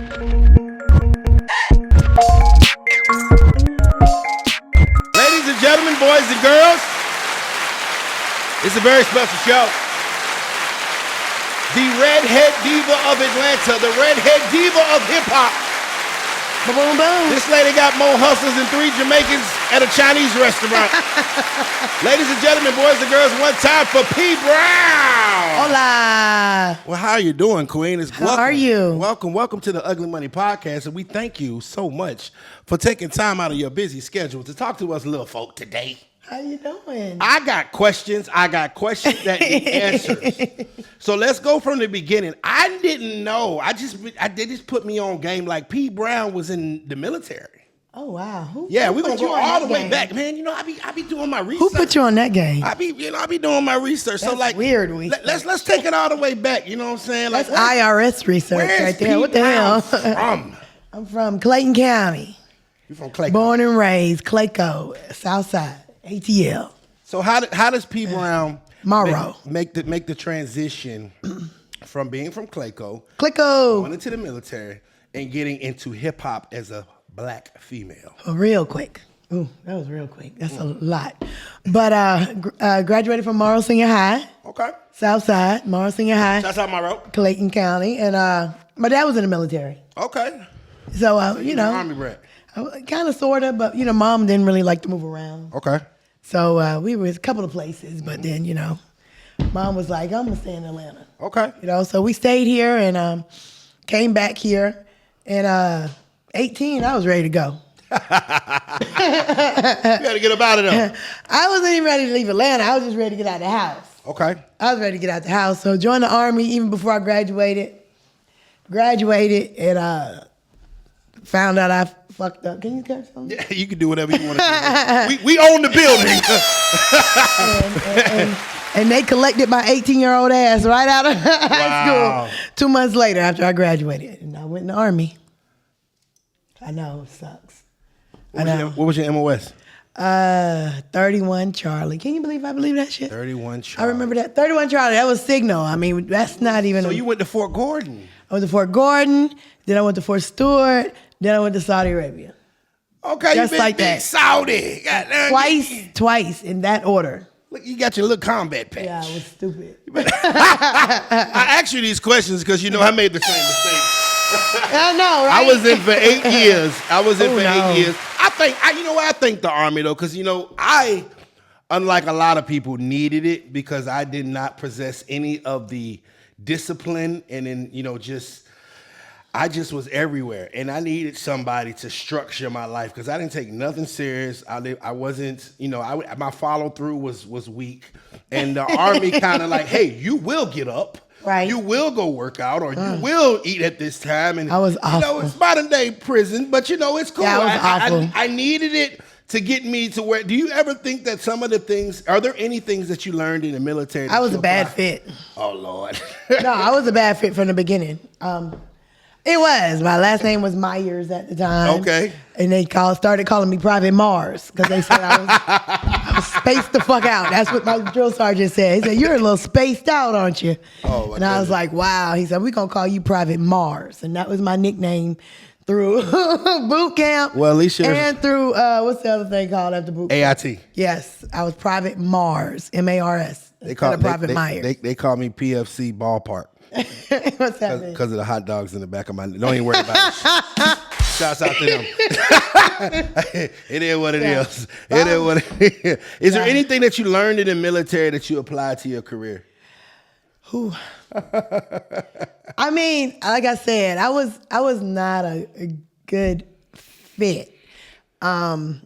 Ladies and gentlemen, boys and girls, it's a very special show. The redhead diva of Atlanta, the redhead diva of hip-hop. Boom, boom. This lady got more hustlers than 3 Jamaicans at a Chinese restaurant. Ladies and gentlemen, boys and girls, one time for P. Brown. Hola. Well, how are you doing, Queen? How are you? Welcome to the Ugly Money Podcast, and we thank you so much for taking time out of your busy schedule to talk to us little folk today. How you doing? I got questions that need answers. So let's go from the beginning. I didn't know. They just put me on game like P. Brown was in the military. Oh wow. We're gonna go all the way back, man. You know, I be doing my research. Who put you on that game? I be doing my research. That's so like weird. Let's take it all the way back. You know what I'm saying? Like that's IRS research right there. What the hell? From? I'm from Clayton County. You from Clayton? Born and raised, Clayco, South Side, ATL. So how does P. Brown Morrow make the transition from being from Clayco, going into the military, and getting into hip hop as a black female? Real quick. Ooh, that was real quick. That's a lot. But graduated from Morrow Senior High. Okay. South Side, Morrow Senior High. That's out Morrow. Clayton County. And my dad was in the military. Okay. So, you know. Army brat. Kind of, sort of, but, you know, Mom didn't really like to move around. Okay. So we were a couple of places, but then, you know, Mom was like, I'm going to stay in Atlanta. Okay. You know, so we stayed here and came back here. And 18, I was ready to go. You got to get up out of there. I wasn't even ready to leave Atlanta. I was just ready to get out of the house. Okay. I was ready to get out of the house. So joined the Army even before I graduated. And found out I fucked up. Can you curse on me? Yeah, you can do whatever you want to do. We own the building. and they collected my 18-year-old ass right out of high school 2 months later after I graduated. And I went in the Army. I know, it sucks. What was your MOS? 31 Charlie. Can you believe I believe that shit? 31 Charlie. I remember that. 31 Charlie, that was Signal. I mean, that's not even... So you went to Fort Gordon. I went to Fort Gordon, then I went to Fort Stewart, then I went to Saudi Arabia. Okay, just you been like big that. Saudi. Twice in that order. Look, you got your little combat patch. Yeah, I was stupid. I asked you these questions because you know I made the same mistake. I know, right? I was in for 8 years. 8 years. I thank the Army though, because you know I, unlike a lot of people, needed it because I did not possess any of the discipline, and then I just was everywhere, and I needed somebody to structure my life because I didn't take nothing serious. I wasn't, my follow through was weak, and the Army kind of like, hey, you will get up. Right. You will go work out, or you will eat at this time. And I was awful. It's modern day prison, but it's cool. Yeah, I was awful. I needed it to get me to where. Do you ever think that some of the things? Are there any things that you learned in the military? I was a bad fit. Oh Lord. No, I was a bad fit from the beginning. It was. My last name was Myers at the time. Okay. And they started calling me Private Mars because they said I was spaced the fuck out. That's what my drill sergeant said. He said, "You're a little spaced out, aren't you?" Oh, and I was like, "Wow." He said, "We're going to call you Private Mars." And that was my nickname through boot camp. Well, at least you're... And through, what's the other thing called after boot camp? AIT. Yes. I was Private Mars, M-A-R-s. They call Private Myers. They call me PFC Ballpark. What's that mean? Because of the hot dogs in the back of my... Don't even worry about it. Shouts out to them. It is what it is. It is what it is. Is there anything that you learned in the military that you applied to your career? Whew. I mean, like I said, I was not a good fit. I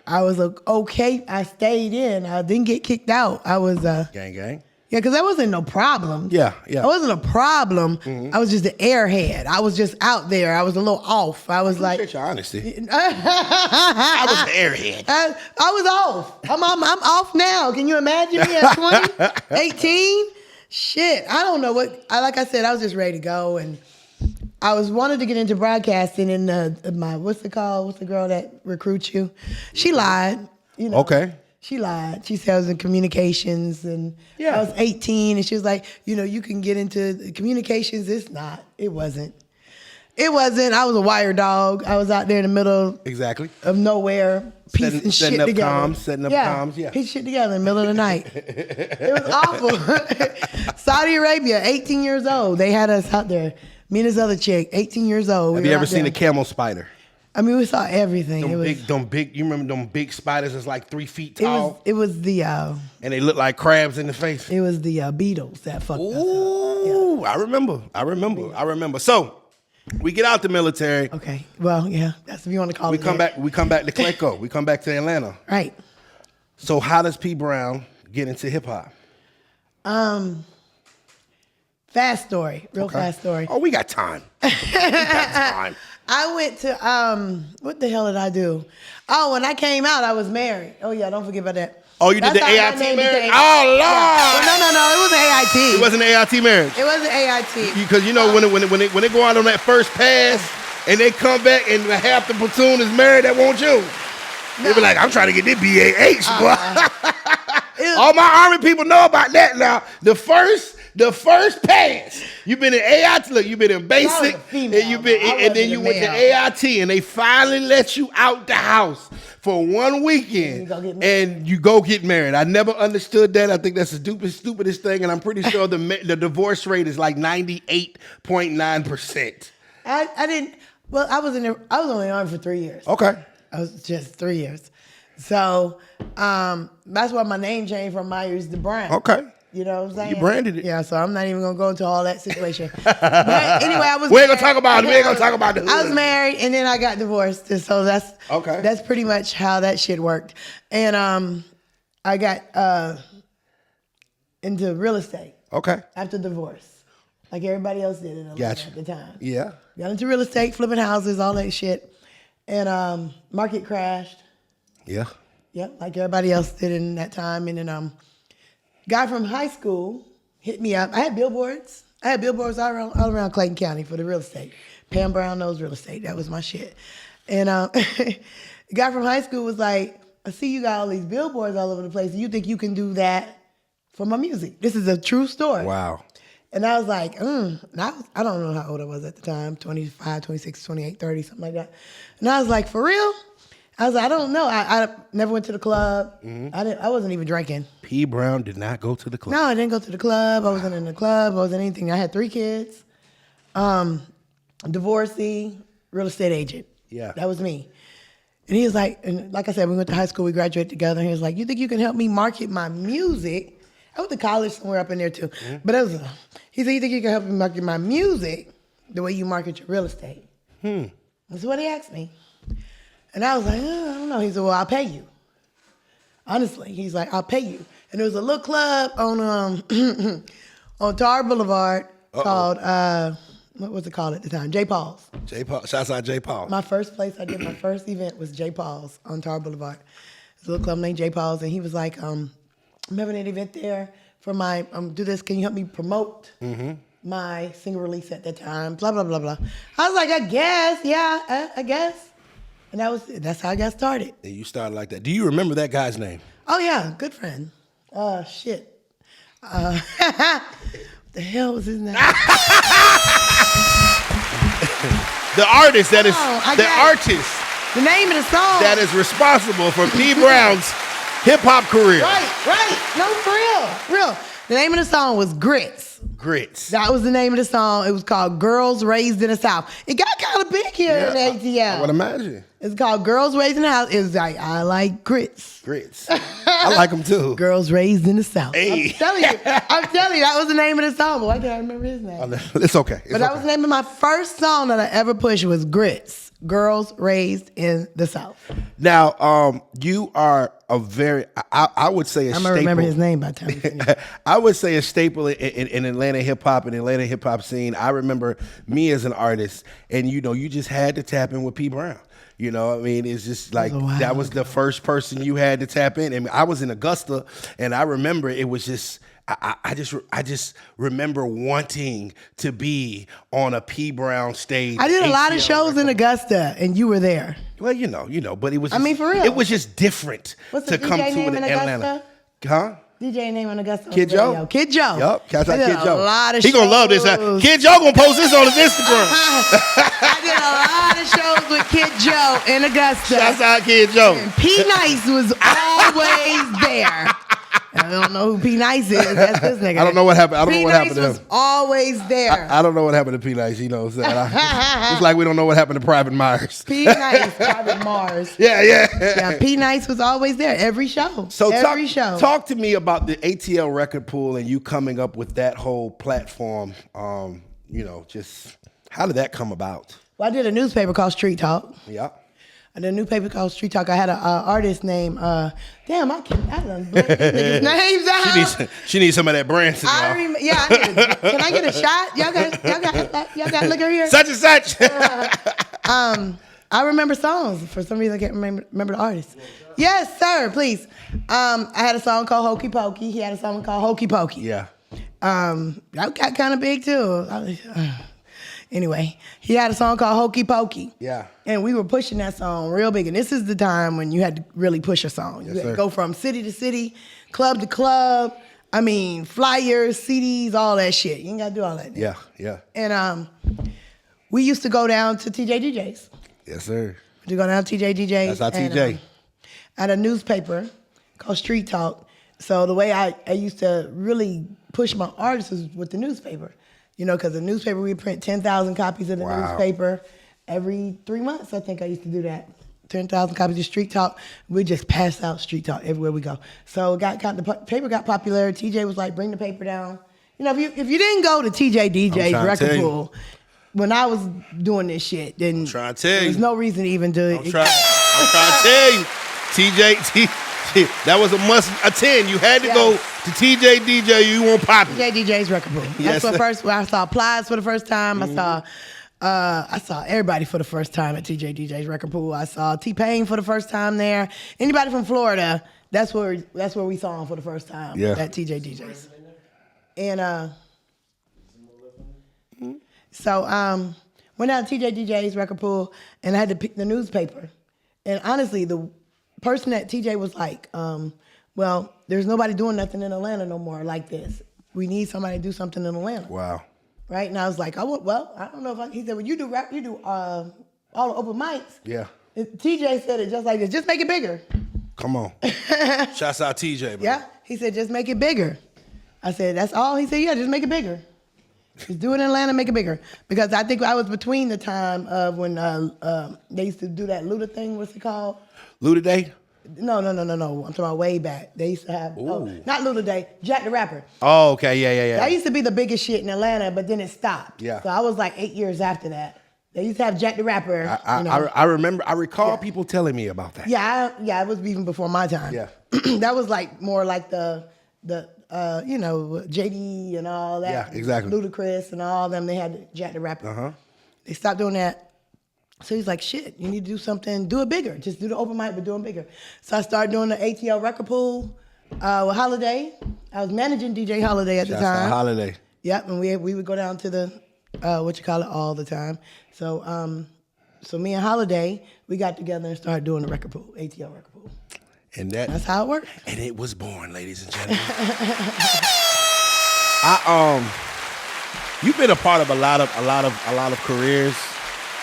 was okay. I stayed in. I didn't get kicked out. I was gang. Yeah, because that wasn't no problem. Yeah. I wasn't a problem. Mm-hmm. I was just an airhead. I was just out there. I was a little off. I was like... your honesty. I was an airhead. I was off. I'm off now. Can you imagine me at 20, 18? Shit, I don't know what... Like I said, I was just ready to go, and I wanted to get into broadcasting, and what's it called? What's the girl that recruits you? She lied. Okay. She lied. She said I was in communications, and I was 18, and she was like, you can get into communications. It's not. It wasn't. It wasn't. I was a wire dog. I was out there in the middle Exactly. of nowhere, piecing shit together. Setting up comms, yeah. Piece shit together in the middle of the night. It was awful. Saudi Arabia, 18 years old. They had us out there. Me and this other chick, 18 years old. Have you ever seen a camel spider? I mean, we saw everything. Them big. You remember them big spiders that's like 3 feet tall? It was the. And they look like crabs in the face. It was the beetles that fucked us up. Ooh, yeah. I remember. So we get out the military. Okay. Well, yeah. That's if you want to call We it. come back to Cleco. We come back to Atlanta. Right. So how does P Brown get into hip hop? Fast story. Fast story. Oh, we got time. I went to what the hell did I do? Oh, when I came out, I was married. Oh yeah, don't forget about that. Oh, you did the AIT marriage? Oh Lord! Yeah. Well, no, it wasn't AIT. It wasn't AIT marriage. It wasn't AIT. Because you know when they go out on that first pass and they come back and half the platoon is married that want you. They be like, I'm trying to get this BAH, boy. All my Army people know about that now. The first pass. You've been in AIT. Look, you've been in basic, female, and then you went to AIT, and they finally let you out the house for one weekend, and you go get married. I never understood that. I think that's the stupidest thing, and I'm pretty sure the divorce rate is like 98.9%. I didn't. Well, I was only in the Army for 3 years. Okay. I was just 3 years. So that's why my name changed from Myers to Brown. Okay. You know what I'm saying? You branded it. Yeah, so I'm not even going to go into all that situation. But anyway, I was We ain't going to talk about it. We ain't going to talk about it. I was married, and then I got divorced. And so that's okay. That's pretty much how that shit worked. And I got into real estate. Okay. After divorce. Like everybody else did in Atlanta at the time. Yeah. Got into real estate, flipping houses, all that shit. And market crashed. Yeah. Yep, like everybody else did in that time. And then guy from high school hit me up. I had billboards all around Clayton County for the real estate. Pam Brown knows real estate. That was my shit. And the guy from high school was like, I see you got all these billboards all over the place. Do you think you can do that for my music? This is a true story. Wow. And I was like, And I don't know how old I was at the time, 25, 26, 28, 30, something like that. And I was like, for real? I was like, I don't know. I never went to the club. Mm-hmm. I wasn't even drinking. P. Brown did not go to the club. No, I didn't go to the club. I wasn't in the club. I wasn't anything. I had 3 kids. Divorcee, real estate agent. Yeah. That was me. And he was like, and like I said, we went to high school. We graduated together. And he was like, you think you can help me market my music? I went to college somewhere up in there too. Mm-hmm. But he said, you think you can help me market my music the way you market your real estate? That's what he asked me. And I was like, I don't know. He said, well, I'll pay you. Honestly, he's like, I'll pay you. And there was a little club on on Tar Boulevard called, what was it called at the time? J. Paul's. J. Paul. Shouts out J. Paul. My first place I did my first event was J. Paul's on Tar Boulevard. There's a little club named J. Paul's. And he was like, I'm having an event there for my, do this. Can you help me promote my single release at that time? Blah, blah, blah, blah. I was like, I guess. Yeah, I guess. And that's how I got started. And you started like that. Do you remember that guy's name? Oh, yeah. Good friend. Shit. What the hell was his name? The artist that is, artist. The name of the song. That is responsible for P. Brown's hip-hop career. Right. No, for real. The name of the song was Grits. That was the name of the song. It was called Girls Raised in the South. It got kind of big here in ATL. I would imagine. It's called Girls Raised in the House. It was like, I like grits. I like them too. Girls Raised in the South. Hey. I'm telling you, that was the name of the song. But why can't I remember his name? It's okay. But that was the name of my first song that I ever pushed was Grits. Girls Raised in the South. Now, you are a very, I would say a staple. I'm going to remember his name by the time we finish. I would say a staple in Atlanta hip-hop and Atlanta hip-hop scene. I remember me as an artist, and, you just had to tap in with P. Brown. You know what I mean? It's just like, that was the first person you had to tap in. And I was in Augusta, and I remember it was just, I just remember wanting to be on a P. Brown stage. I did a lot of shows in Augusta, and you were there. Well, but it was. For real. It was just different What's the to come DJ to name an in Atlanta. Augusta? Huh? DJ name on Augusta. Kid Joe. Kid Joe. Yup. Catch out Kid Joe. A lot of he gonna love this. Kid Joe gonna post this on his Instagram. I did a lot of shows with Kid Joe in Augusta. Shouts out Kid Joe. And P Nice was always there. I don't know who P Nice is. That's this nigga. I don't know what happened. I don't know what happened to him. P Nice was always there. I don't know what happened to P Nice. You know what I'm saying? It's like we don't know what happened to Private Myers. P Nice, Private Mars. Yeah. P Nice was always there every show. So every show. Talk to me about the ATL record pool and you coming up with that whole platform. Just how did that come about? Well, I did a newspaper called Street Talk. Yeah. I did a newspaper called Street Talk. I had an artist named, I done blanked these niggas' names out. She needs some of that Branson. Can I get a shot? Y'all got liquor here? Such and such. I remember songs. For some reason, I can't remember the artist. Yes, sir, please. I had a song called Hokey Pokey. He had a song called Hokey Pokey. Yeah. That got kind of big, too. Anyway, he had a song called Hokey Pokey. Yeah. And we were pushing that song real big. And this is the time when you had to really push a song. You had to go from city to city, club to club. I mean, flyers, CDs, all that shit. You ain't got to do all that. Yeah. And we used to go down to TJ DJs. Yes, sir. To go down to TJ DJs. That's our TJ. I had a newspaper called Street Talk. So the way I used to really push my artists was with the newspaper. Because the newspaper, we print 10,000 copies of the newspaper every 3 months. I think I used to do that. 10,000 copies of Street Talk. We just pass out Street Talk everywhere we go. So the paper got popular. TJ was like, bring the paper down. If you didn't go to TJ DJ's record pool when I was doing this shit, then there's no reason to even do it. I'm trying to tell you, TJ, that was a must attend. You had to go to TJ DJ. You won't pop it. TJ DJ's record pool. That's where I saw Plies for the first time. I saw everybody for the first time at TJ DJ's record pool. I saw T-Pain for the first time there. Anybody from Florida, that's where we saw him for the first time at TJ DJ's. And so went out to TJ DJ's record pool and I had to pick the newspaper. And honestly, the person at TJ was like, well, there's nobody doing nothing in Atlanta no more like this. We need somebody to do something in Atlanta. Wow. Right? And I was like, I don't know if he said, well, you do rap, you do all the open mics. Yeah. And TJ said it just like this, just make it bigger. Come on. Shouts out TJ, bro. Yeah. He said, just make it bigger. I said, that's all? He said, yeah, just make it bigger. Just do it in Atlanta, make it bigger. Because I think I was between the time of when they used to do that Luda thing, what's it called? Luda Day? No. I'm talking about way back. They used to have, not Luda Day, Jack the Rapper. Oh, okay, yeah. That used to be the biggest shit in Atlanta, but then it stopped. Yeah. So I was like 8 years after that. They used to have Jack the Rapper. I recall people telling me about that. Yeah, it was even before my time. Yeah. That was like more like the JD and all that. Yeah, exactly. Ludacris and all them. They had Jack the Rapper. Uh-huh. They stopped doing that. So he's like, shit, you need to do something, do it bigger. Just do the open mic, but do it bigger. So I started doing the ATL record pool with Holiday. I was managing DJ Holiday at the time. Shouts out Holiday. Yep, and we would go down to the, all the time. So me and Holiday, we got together and started doing the record pool, ATL record pool. And that's how it worked. And it was born, ladies and gentlemen. You've been a part of a lot of careers.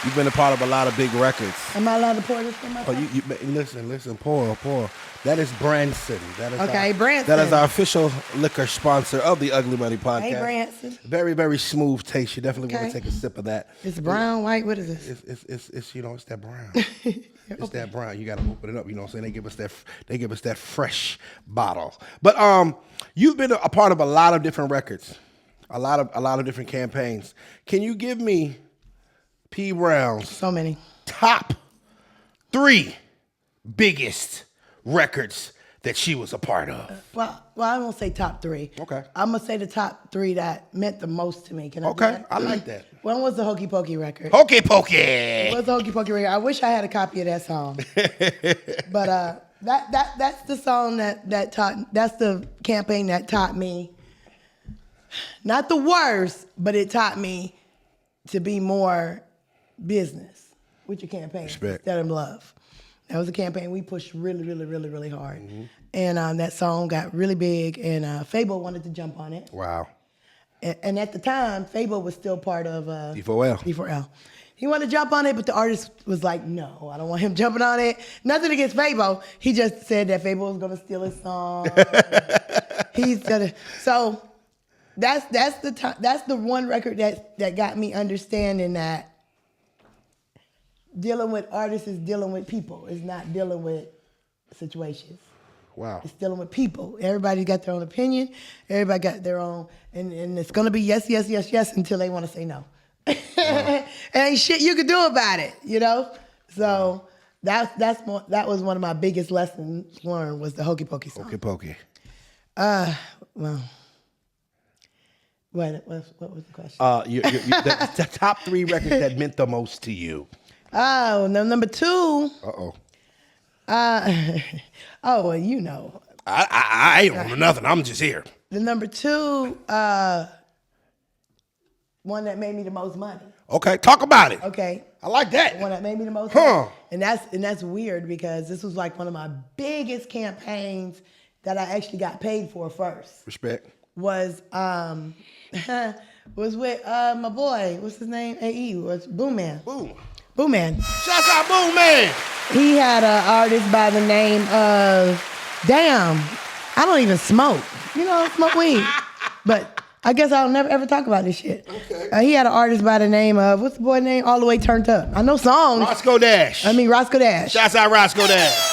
You've been a part of a lot of big records. Am I allowed to pour this in my cup? Listen, pour. That is Branson. Branson. That is our official liquor sponsor of the Ugly Money Podcast. Hey, Branson. Very, very smooth taste. You definitely want to take a sip of that. It's brown, white. What is this? It's it's that brown. It's that brown. You got to open it up. You know what I'm saying? They give us that fresh bottle. But you've been a part of a lot of different records, a lot of different campaigns. Can you give me P. Brown's so many top 3 biggest records that she was a part of? Well, I won't say top 3. Okay. I'm gonna say the top 3 that meant the most to me. Can I do that? I like that. One was the Hokey Pokey record. Hokey Pokey. It was the Hokey Pokey record. I wish I had a copy of that song. But that's the song that taught. That's the campaign that taught me. Not the worst, but it taught me to be more business with your campaign instead of love. That was a campaign we pushed really, really, really, really hard. And that song got really big, and Fable wanted to jump on it. Wow. And at the time, Fable was still part of D4L. D4L. He wanted to jump on it, but the artist was like, no, I don't want him jumping on it. Nothing against Fable. He just said that Fable was going to steal his song. He's going to. So that's the one record that got me understanding that dealing with artists is dealing with people. It's not dealing with situations. Wow. It's dealing with people. Everybody's got their own opinion. Everybody got their own, and it's gonna be yes, yes, yes, yes until they want to say no. And ain't shit you can do about it, you know. So that was one of my biggest lessons learned was the Hokey Pokey song. Hokey Pokey. Well, what was the question? The top 3 records that meant the most to you. Oh, number 2. Uh-oh. Oh, well, you know. I ain't on nothing. I'm just here. The number 2, one that made me the most money. Okay, talk about it. Okay. I like that. One that made me the most money. And that's weird because this was like one of my biggest campaigns that I actually got paid for first. Respect. Was with my boy, what's his name? AE, was Boom Man. Boom Man. Shouts out Boom Man. He had an artist by the name of, damn, I don't even smoke. You know, I smoke weed. But I guess I'll never ever talk about this shit. Okay. He had an artist by the name of, what's the boy name? All the Way Turned Up. I know songs. Roscoe Dash. Roscoe Dash. Shouts out Roscoe Dash.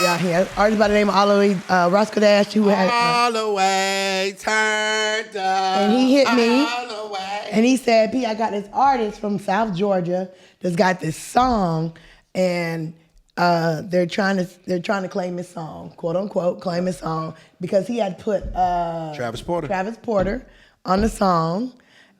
Yeah, he had an artist by the name of All the Way, Roscoe Dash, who had All the Way Turned Up. And he hit me. All the way. And he said, P, I got this artist from South Georgia that's got this song, and they're trying to claim his song, quote unquote, claim his song, because he had put Travis Porter on the song,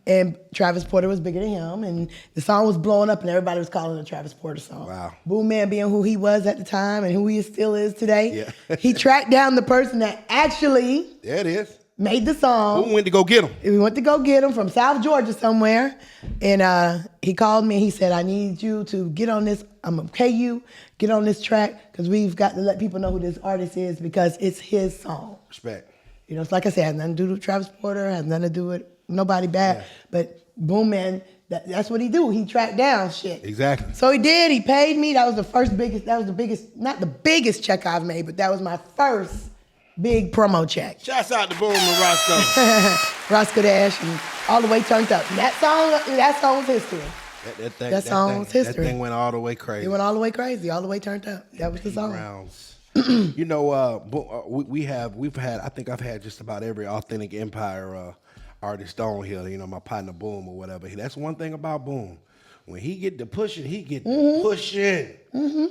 and Travis Porter was bigger than him, and the song was blowing up, and everybody was calling it a Travis Porter song. Wow. Boom Man being who he was at the time and who he still is today. Yeah. He tracked down the person that actually There it is. made the song. Who went to go get him? We went to go get him from South Georgia somewhere. And he called me. He said, I need you to get on this. I'm going to pay you. Get on this track because we've got to let people know who this artist is because it's his song. Respect. You know, it's like I said, it has nothing to do with Travis Porter. Has nothing to do with nobody bad. Yeah. But Boom Man, that's what he do. He tracked down shit. Exactly. So he did. He paid me. That was the biggest, not the biggest check I've made, but that was my first big promo check. Shouts out to Boom and Roscoe. Roscoe Dash and All the Way Turned Up. And that song was history. That song was history. That thing went all the way crazy. It went all the way crazy, all the way turned up. That was the song. Rounds. You know, we've had. I think I've had just about every Authentic Empire artist on here. You know, my partner Boom or whatever. That's one thing about Boom. When he get to pushing, he get to pushing. Mm-hmm.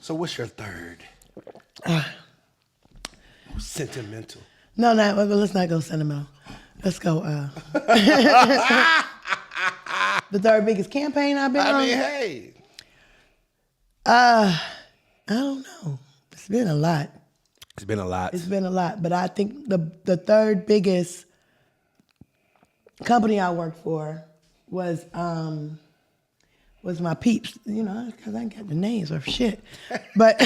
So what's your third? Sentimental. No, let's not go sentimental. Let's go. The third biggest campaign I've been on. I mean, hey. I don't know. It's been a lot. It's been a lot. But I think the third biggest company I worked for was my peeps. You know, because I ain't got the names or shit. But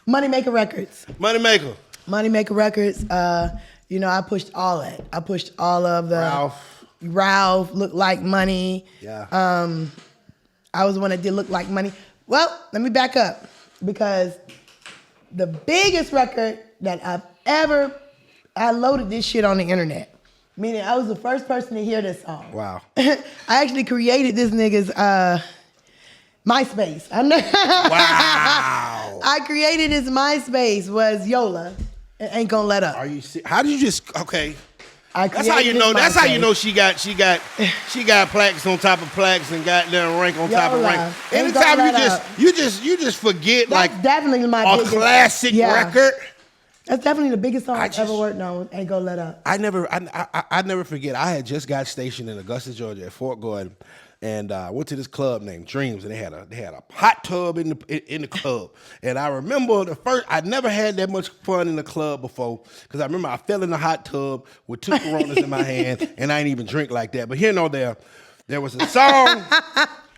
Moneymaker Records. Moneymaker Records. You know, I pushed all that. I pushed all of the Ralph, Look Like Money. Yeah. I was the one that did Look Like Money. Well, let me back up because the biggest record that I loaded this shit on the internet. Meaning I was the first person to hear this song. Wow. I actually created this nigga's MySpace. Wow. I created his MySpace was Yola. Ain't Gonna Let Up. Are you? How did you just? Okay. That's how you know. That's how you know she got plaques on top of plaques and got that rank on top of rank. Anytime you just forget that's like definitely my biggest, classic record. That's definitely the biggest song I've ever worked on. Ain't Gonna Let Up. I never forget. I had just got stationed in Augusta, Georgia, at Fort Gordon, and went to this club named Dreams, and they had a hot tub in the club. And I remember I'd never had that much fun in the club before, because I remember I fell in the hot tub with 2 Coronas in my hand, and I ain't even drink like that. But here and there was a song,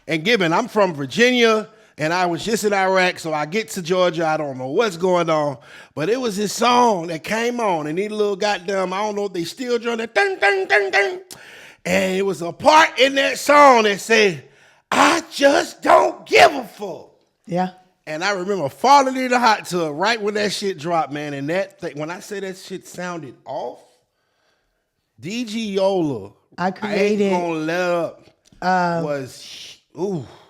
and given I'm from Virginia, And I was just in Iraq, so I get to Georgia. I don't know what's going on. But it was this song that came on, and these little goddamn, I don't know if they still drum that ding, ding, ding, ding. And it was a part in that song that said, I just don't give a fuck. Yeah. And I remember falling in the hot tub right when that shit dropped, man. And that thing, when I say that shit sounded off, DG Yola, I created. I ain't gonna let up. Was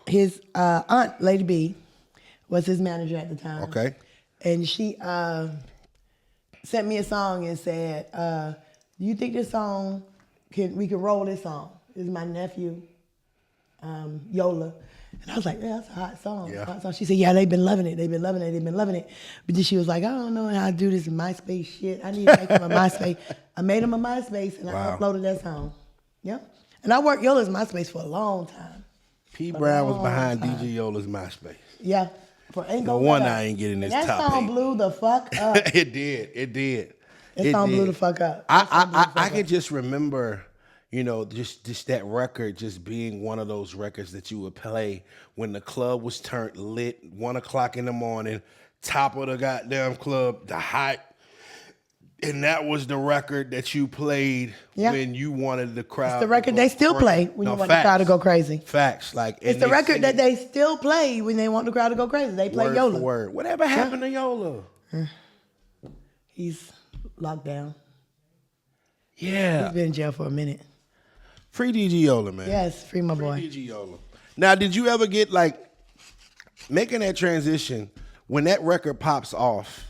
his aunt, Lady B, was his manager at the time. Okay. And she sent me a song and said, "Do you think this song we can roll this song?" This is my nephew, Yola. And I was like, yeah, that's a hot song. Yeah. Hot song. She said, yeah, they've been loving it. They've been loving it. They've been loving it. But then she was like, I don't know how to do this MySpace shit. I need to make him a MySpace. I made him a MySpace and I uploaded that song. Yep. And I worked Yola's MySpace for a long time. P. Brown was behind DG Yola's MySpace. Yeah. No wonder I ain't getting this top That song blew the fuck up. It did. That song blew the fuck up. I can just remember, you know, just that record just being one of those records that you would play when the club was turned lit, 1 o'clock in the morning, top of the goddamn club, the hype. And that was the record that you played when you wanted the crowd. It's the record they still play when you want the crowd to go crazy. Facts. Like, it's the record that they still play when they want the crowd to go crazy. They play Yola. For word. Whatever happened to Yola? He's locked down. Yeah. He's been in jail for a minute. Free DG Yola, man. Yes, free my boy. Free DG Yola. Now, did you ever get, like, making that transition, when that record pops off,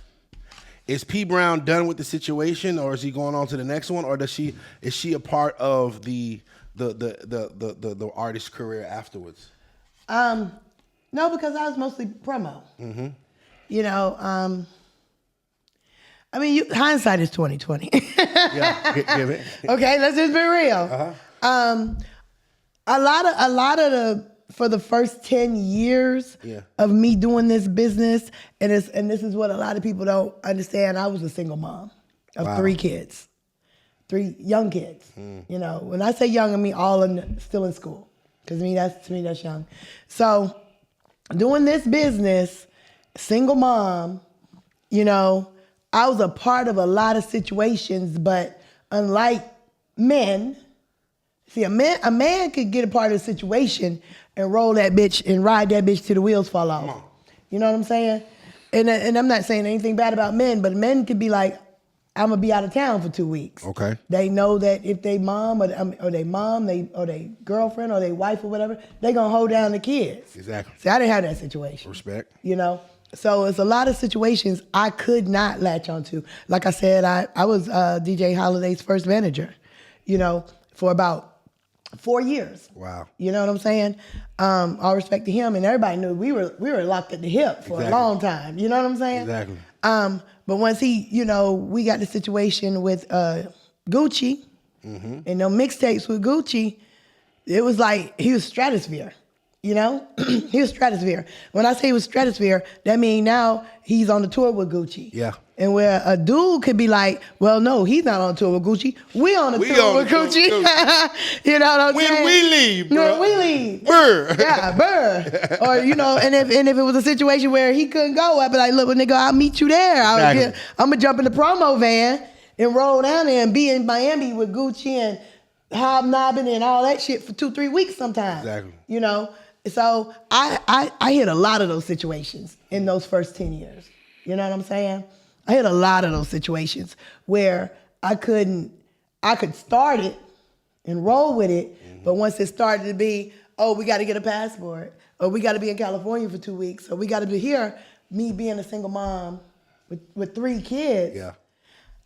is P. Brown done with the situation, or is he going on to the next one, or is she a part of the artist's career afterwards? No, because I was mostly promo. Mm-hmm. You know, I mean, hindsight is 20/20. Yeah, give it. Okay, let's just be real. Uh-huh. A lot of for the first 10 years of me doing this business, and this is what a lot of people don't understand. I was a single mom of 3 kids, 3 young kids. You know, when I say young, I mean all still in school, because to me that's young. So doing this business, single mom, you know, I was a part of a lot of situations, but unlike men, see, a man could get a part of the situation and roll that bitch and ride that bitch till the wheels fall off. You know what I'm saying? And I'm not saying anything bad about men, but men could be like, I'm gonna be out of town for 2 weeks. Okay. They know that if they mom or they girlfriend or they wife or whatever, they gonna hold down the kids. Exactly. See, I didn't have that situation. Respect. You know? So it's a lot of situations I could not latch onto. Like I said, I was DJ Holiday's first manager, you know, for about 4 years. Wow. You know what I'm saying? All respect to him, and everybody knew we were locked at the hip for a long time. You know what I'm saying? Exactly. But once we got the situation with Gucci, and no mixtapes with Gucci, it was like he was stratosphere. You know, he was stratosphere. When I say he was stratosphere, that means now he's on the tour with Gucci. Yeah. And where a dude could be like, well, no, he's not on tour with Gucci. We on the tour with Gucci. You know what I'm saying? When we leave, bro. When we leave. Burr. Yeah, burr. Or, you know, and if it was a situation where he couldn't go, I'd be like, look, nigga, I'll meet you there. I'm going to jump in the promo van and roll down there and be in Miami with Gucci and hobnobbing and all that shit for 2-3 weeks sometimes. Exactly. You know? So I hit a lot of those situations in those first 10 years. You know what I'm saying? I hit a lot of those situations where I could start it and roll with it, but once it started to be, oh, we got to get a passport, or we got to be in California for 2 weeks, or we got to be here, me being a single mom with 3 kids,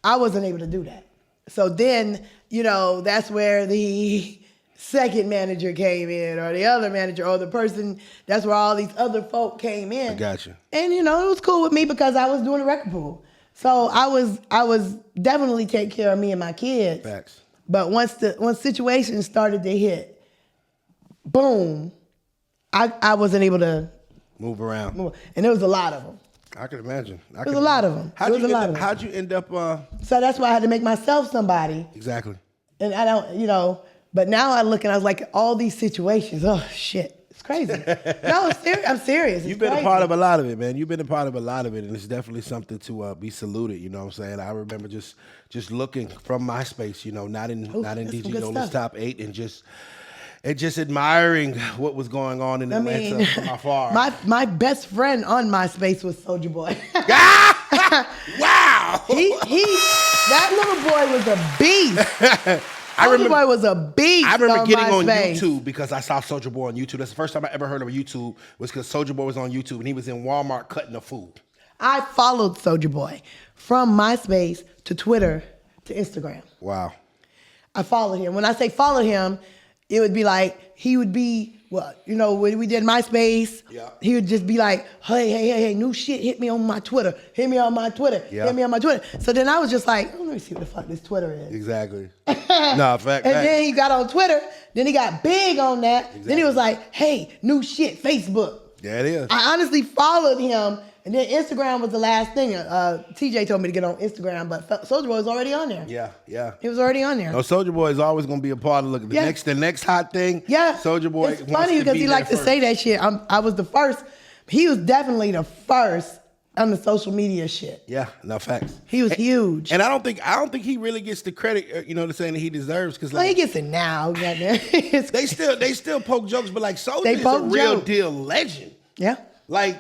I wasn't able to do that. So then, you know, that's where the second manager came in, or the other manager, or the person, that's where all these other folk came in. I got you. And, you know, it was cool with me because I was doing the record pool. So I was definitely taking care of me and my kids. Facts. But once situations started to hit, boom, I wasn't able to move around. And there was a lot of them. I can imagine. There was a lot of them. How'd you end up? So that's why I had to make myself somebody. Exactly. And I don't, you know, but now I look and I was like, all these situations, oh shit. It's crazy. No, I'm serious. You've been a part of a lot of it, man. You've been a part of a lot of it, and it's definitely something to be saluted. You know what I'm saying? I remember just looking from MySpace, you know, not in DG Yola's top 8, and just admiring what was going on in Atlanta from afar. My best friend on MySpace was Soulja Boy. Wow! That little boy was a beast. Soulja Boy was a beast. I remember getting on MySpace. YouTube because I saw Soulja Boy on YouTube. That's the first time I ever heard of YouTube, was because Soulja Boy was on YouTube and he was in Walmart cutting the food. I followed Soulja Boy from MySpace to Twitter to Instagram. Wow. I followed him. When I say follow him, it would be like he would be, well, you know, when we did MySpace, he would just be like, hey, new shit, hit me on my Twitter. Hit me on my Twitter. Hit me on my Twitter. So then I was just like, oh, let me see what the fuck this Twitter is. Exactly. No, fact. And then he got on Twitter. Then he got big on that. Exactly. Then he was like, hey, new shit, Facebook. Yeah, it is. I honestly followed him. And then Instagram was the last thing. TJ told me to get on Instagram, but Soulja Boy was already on there. Yeah. He was already on there. No, Soulja Boy is always going to be a part of the next hot thing. Yeah. Soulja Boy. It's funny because he liked to say that shit. I was the first. He was definitely the first on the social media shit. Yeah, no facts. He was huge. And I don't think he really gets the credit, you know, the saying that he deserves, because he gets it now. they still poke jokes, but like Soulja is a real deal legend. Yeah. Like,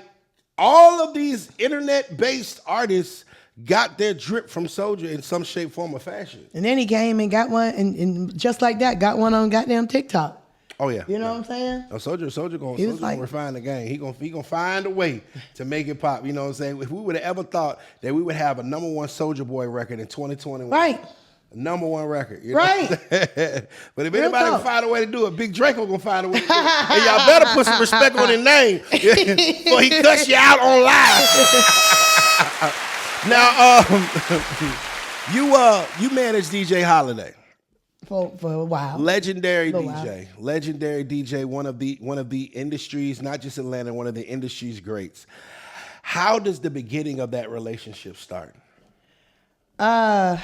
all of these internet-based artists got their drip from Soulja in some shape, form, or fashion. And then he came and got one, and just like that, got one on goddamn TikTok. Oh yeah, you know what I'm saying? No, Soulja gonna refine the game. He gonna find a way to make it pop. You know what I'm saying? If we would have ever thought that we would have a #1 Soulja Boy record in 2021, right? #1 record, you know? Right? But if anybody can find a way to do it, Big Draco gonna find a way to do it. And y'all better put some respect on his name before he cuts you out on live. Now, you manage DJ Holiday for a while. Legendary DJ, one of the industry's, not just Atlanta, one of the industry's greats. How does the beginning of that relationship start? I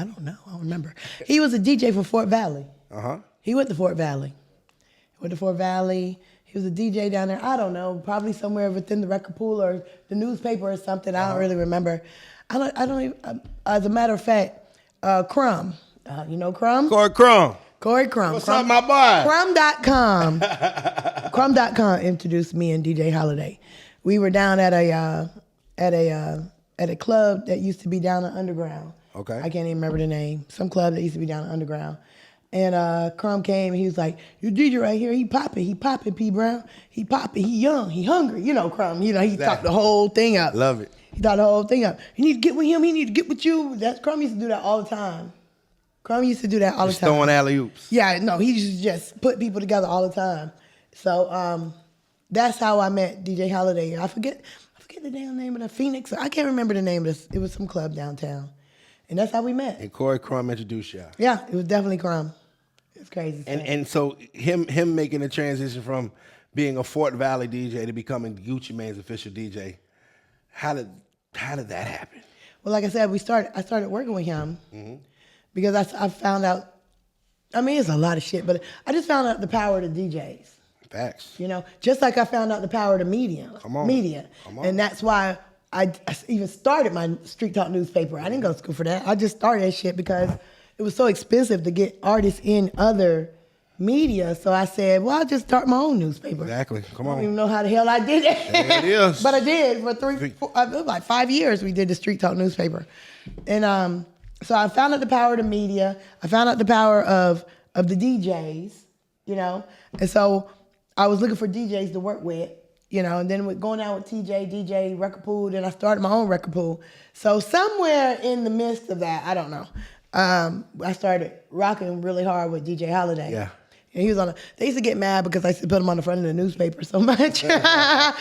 don't know. I don't remember. He was a DJ for Fort Valley. He went to Fort Valley. He was a DJ down there. I don't know. Probably somewhere within the record pool or the newspaper or something. I don't really remember. I don't even. As a matter of fact, Crumb. You know Crumb? Corey Crumb. What's up, my boy? Crumb.com. Crumb.com introduced me and DJ Holiday. We were down at a club that used to be down in Underground. Okay. I can't even remember the name. Some club that used to be down in Underground. And Crumb came and he was like, your DJ right here, he popping, P. Brown. He popping, he young, he hungry. You know Crumb, he talked the whole thing up. Love it. He thought the whole thing up. You need to get with him, he need to get with you. Crumb used to do that all the time. Just throwing alley-oops. Yeah, no, he used to just put people together all the time. So that's how I met DJ Holiday. I forget the damn name of the Phoenix. I can't remember the name of this. It was some club downtown. And that's how we met. And Corey Crumb introduced y'all. Yeah, it was definitely Crumb. It's crazy. And so him making the transition from being a Fort Valley DJ to becoming Gucci Mane's official DJ, how did that happen? Well, like I said, I started working with him because I found out. I mean, it's a lot of shit, but I just found out the power of the DJs. Facts. You know, just like I found out the power of the media. Come on. And that's why I even started my Street Talk newspaper. I didn't go to school for that. I just started that shit because it was so expensive to get artists in other media. So I said, well, I'll just start my own newspaper. Exactly. Come on. I don't even know how the hell I did it. There it is. But I did for like 5 years. We did the Street Talk newspaper. And so I found out the power of the media. I found out the power of the DJs, you know. And so I was looking for DJs to work with, you know, and then with going out with DJ record pool, then I started my own record pool. So somewhere in the midst of that, I don't know, I started rocking really hard with DJ Holiday. Yeah. And he was they used to get mad because I used to put him on the front of the newspaper so much. That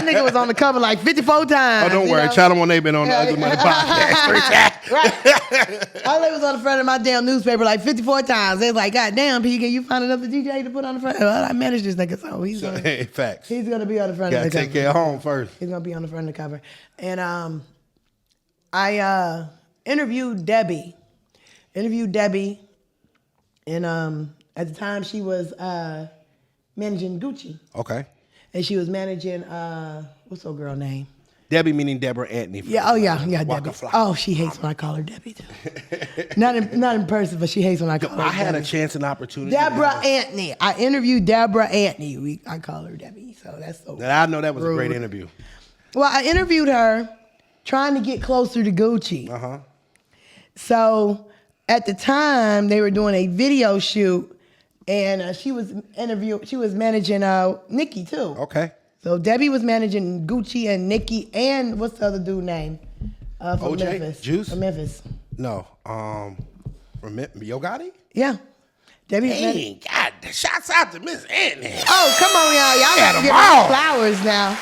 nigga was on the cover like 54 times. Oh, don't worry. Channel 1, they've been on the Ugly Money podcast 3 times. Right. Holiday was on the front of my damn newspaper like 54 times. They was like, God damn, P, can you find another DJ to put on the front? Well, I managed this nigga, so he's going to. Facts. He's going to be on the front of the cover. Got to take care of home first. He's going to be on the front of the cover. And I interviewed Debbie. And at the time she was managing Gucci. Okay. And she was managing, what's old girl name? Debbie meaning Deborah Anthony. Yeah, Debbie. Oh, she hates when I call her Debbie too. not in person, but she hates when I call her I had Debbie. a chance and opportunity. Deborah Anthony. I interviewed Deborah Anthony. I call her Debbie, so that's so I know that was rude. a great interview. Well, I interviewed her trying to get closer to Gucci. Uh-huh. So at the time, they were doing a video shoot, and she was managing Nicki too. Okay. So Debbie was managing Gucci and Nicki and what's the other dude name? From OJ? Memphis. Juice? From Memphis. No. Yo Gotti? Yeah. Debbie. Hey, God, shouts out to Miss Anthony. Oh, come on, y'all. Y'all Had got to them give all. her flowers now.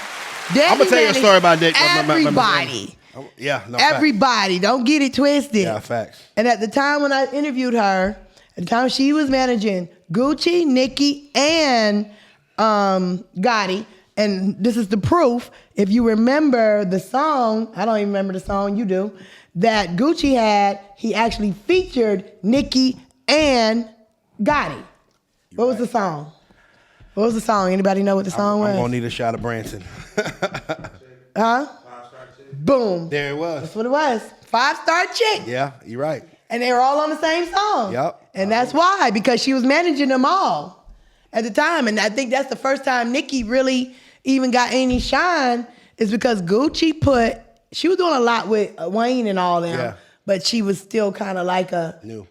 Debbie I'm gonna tell you a story about that. Everybody. Yeah, no. Everybody. Facts. Don't get it twisted. Yeah, facts. And at the time when I interviewed her, at the time she was managing Gucci, Nicki, and Gotti. And this is the proof. If you remember the song, I don't even remember the song, you do, that Gucci had, he actually featured Nicki and Gotti. What was the song? What was the song? Anybody know what the song was? I'm gonna need a shot of Branson. Huh? Boom. There it was. That's what it was. 5-star chick. Yeah, you're right. And they were all on the same song. Yep. And that's why, because she was managing them all at the time. And I think that's the first time Nicki really even got any shine, is because Gucci she was doing a lot with Wayne and all them, Yeah. but she was still kind of like New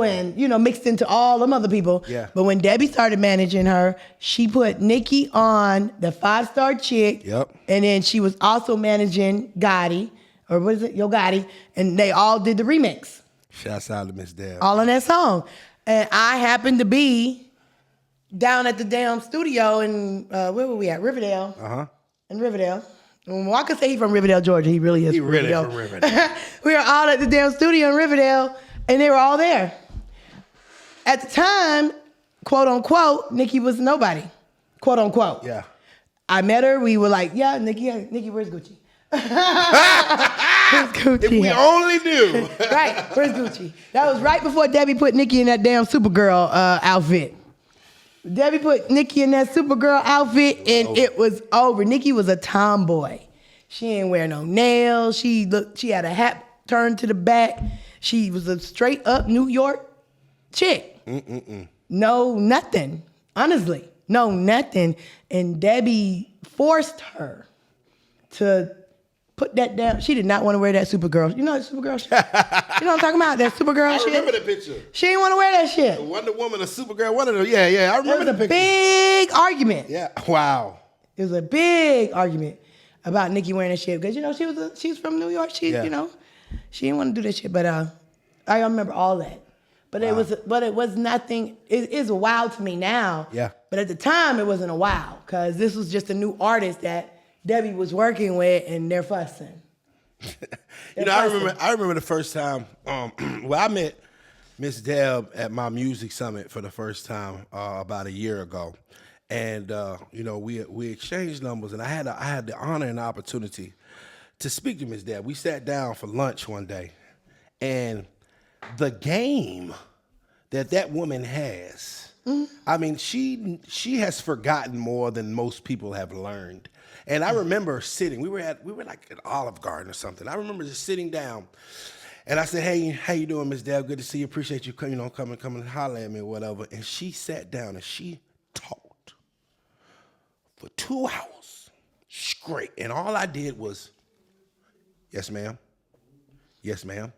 and mixed into all them other people. Yeah. But when Debbie started managing her, she put Nicki on the 5-star chick. Yep. And then she was also managing Gotti, or what is it, Yo Gotti, and they all did the remix. Shouts out to Miss Deb. All on that song. And I happened to be down at the damn studio in, where were we at? Riverdale. Uh-huh. In Riverdale. Well, I could say he's from Riverdale, Georgia. He really is He from really Riverdale. from Riverdale. We were all at the damn studio in Riverdale, and they were all there. At the time, quote unquote, Nicki was nobody. Quote unquote. Yeah. I met her. We were like, yeah, Nicki, where's Gucci? Where's Gucci? If we only knew. Right, where's Gucci? That was right before Debbie put Nicki in that damn Supergirl outfit. Debbie put Nicki in that Supergirl outfit, and it was over. Nicki was a tomboy. She didn't wear no nails. She had a hat turned to the back. She was a straight up New York chick. No, nothing. Honestly, no, nothing. And Debbie forced her to put that down. She did not want to wear that Supergirl. You know that Supergirl shit? You know what I'm talking about? That Supergirl shit? I remember the picture. She didn't want to wear that shit. Wonder Woman, a Supergirl, one of them. Yeah, I remember the It was a picture. big argument. Yeah, wow. It was a big argument about Nicki wearing that shit because she's from New York. She she didn't want to do that shit. But I remember all that. But it was nothing. It is a wow to me now. Yeah. But at the time it wasn't a wow because this was just a new artist that Debbie was working with, and they're fussing. I remember the first time. I met Miss Deb at my music summit for the first time about a year ago, and we exchanged numbers, and I had the honor and the opportunity to speak to Miss Deb. We sat down for lunch one day, and the game that woman has, I mean, she has forgotten more than most people have learned. And I remember sitting, we were like at Olive Garden or something. I remember just sitting down, and I said, "Hey, how you doing, Miss Deb? Good to see you. Appreciate you coming and holler at me or whatever." And she sat down and she talked for 2 hours straight. And all I did was, "Yes, ma'am. Yes, ma'am."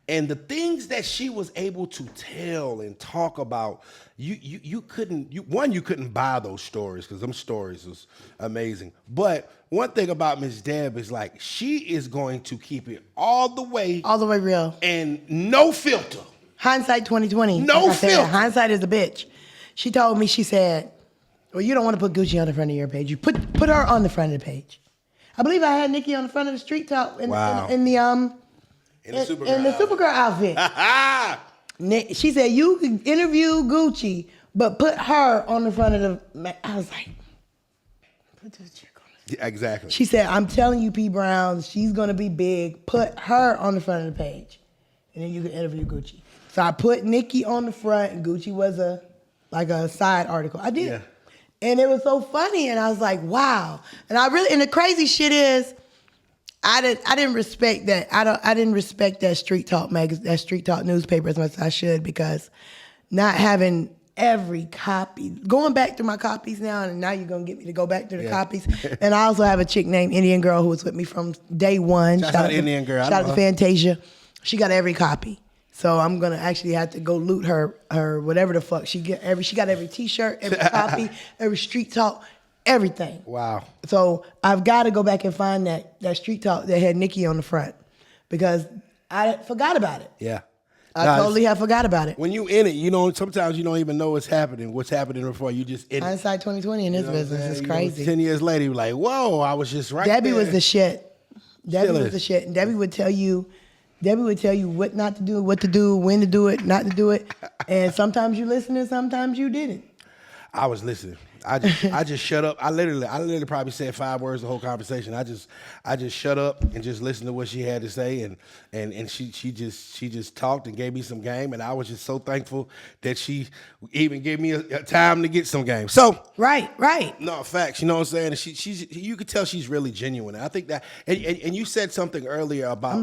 And the things that she was able to tell and talk about, you couldn't buy those stories because them stories was amazing. But one thing about Miss Deb is like she is going to keep it all the way real, and no filter. Hindsight 2020. No like I said, filter. Hindsight is a bitch. She told me, she said, "Well, you don't want to put Gucci on the front of your page. You put her on the front of the page." I believe I had Nicki on the front of the Street Talk in the Supergirl outfit. She said, "You can interview Gucci, but put her on the front of the." I was like, "Put this chick on the front." Yeah, exactly. She said, "I'm telling you, P. Brown, she's gonna be big. Put her on the front of the page, and then you can interview Gucci." So I put Nicki on the front, and Gucci was a like a side article. I did. And it was so funny, and I was like, wow. And the crazy shit is, I didn't respect that. I didn't respect that Street Talk newspaper as much as I should, because not having every copy, going back through my copies now, and now you're gonna get me to go back through the copies. And I also have a chick named Indian Girl who was with me from day one. Shout out Indian Girl. Shout out to Fantasia. She got every copy. So I'm gonna actually have to go loot her whatever the fuck she got every T-shirt, every copy, every Street Talk, everything. Wow. So I've got to go back and find that Street Talk that had Nicki on the front, because I forgot about it. Yeah. I totally have forgot about it. When you in it, sometimes you don't even know what's happening before you just in it. Hindsight 2020 in this business is crazy. 10 years later, you're like, whoa, I was just right Debbie there. was the shit. Debbie was the shit. And Debbie would tell you what not to do, what to do, when to do it, not to do it. And sometimes you listened and sometimes you didn't. I was listening. I just shut up. I literally probably said 5 words the whole conversation. I just shut up and just listened to what she had to say, and she just talked and gave me some game, and I was just so thankful that she even gave me a time to get some game. So right. No, facts. You know what I'm saying? You could tell she's really genuine. And I think that, and you said something earlier about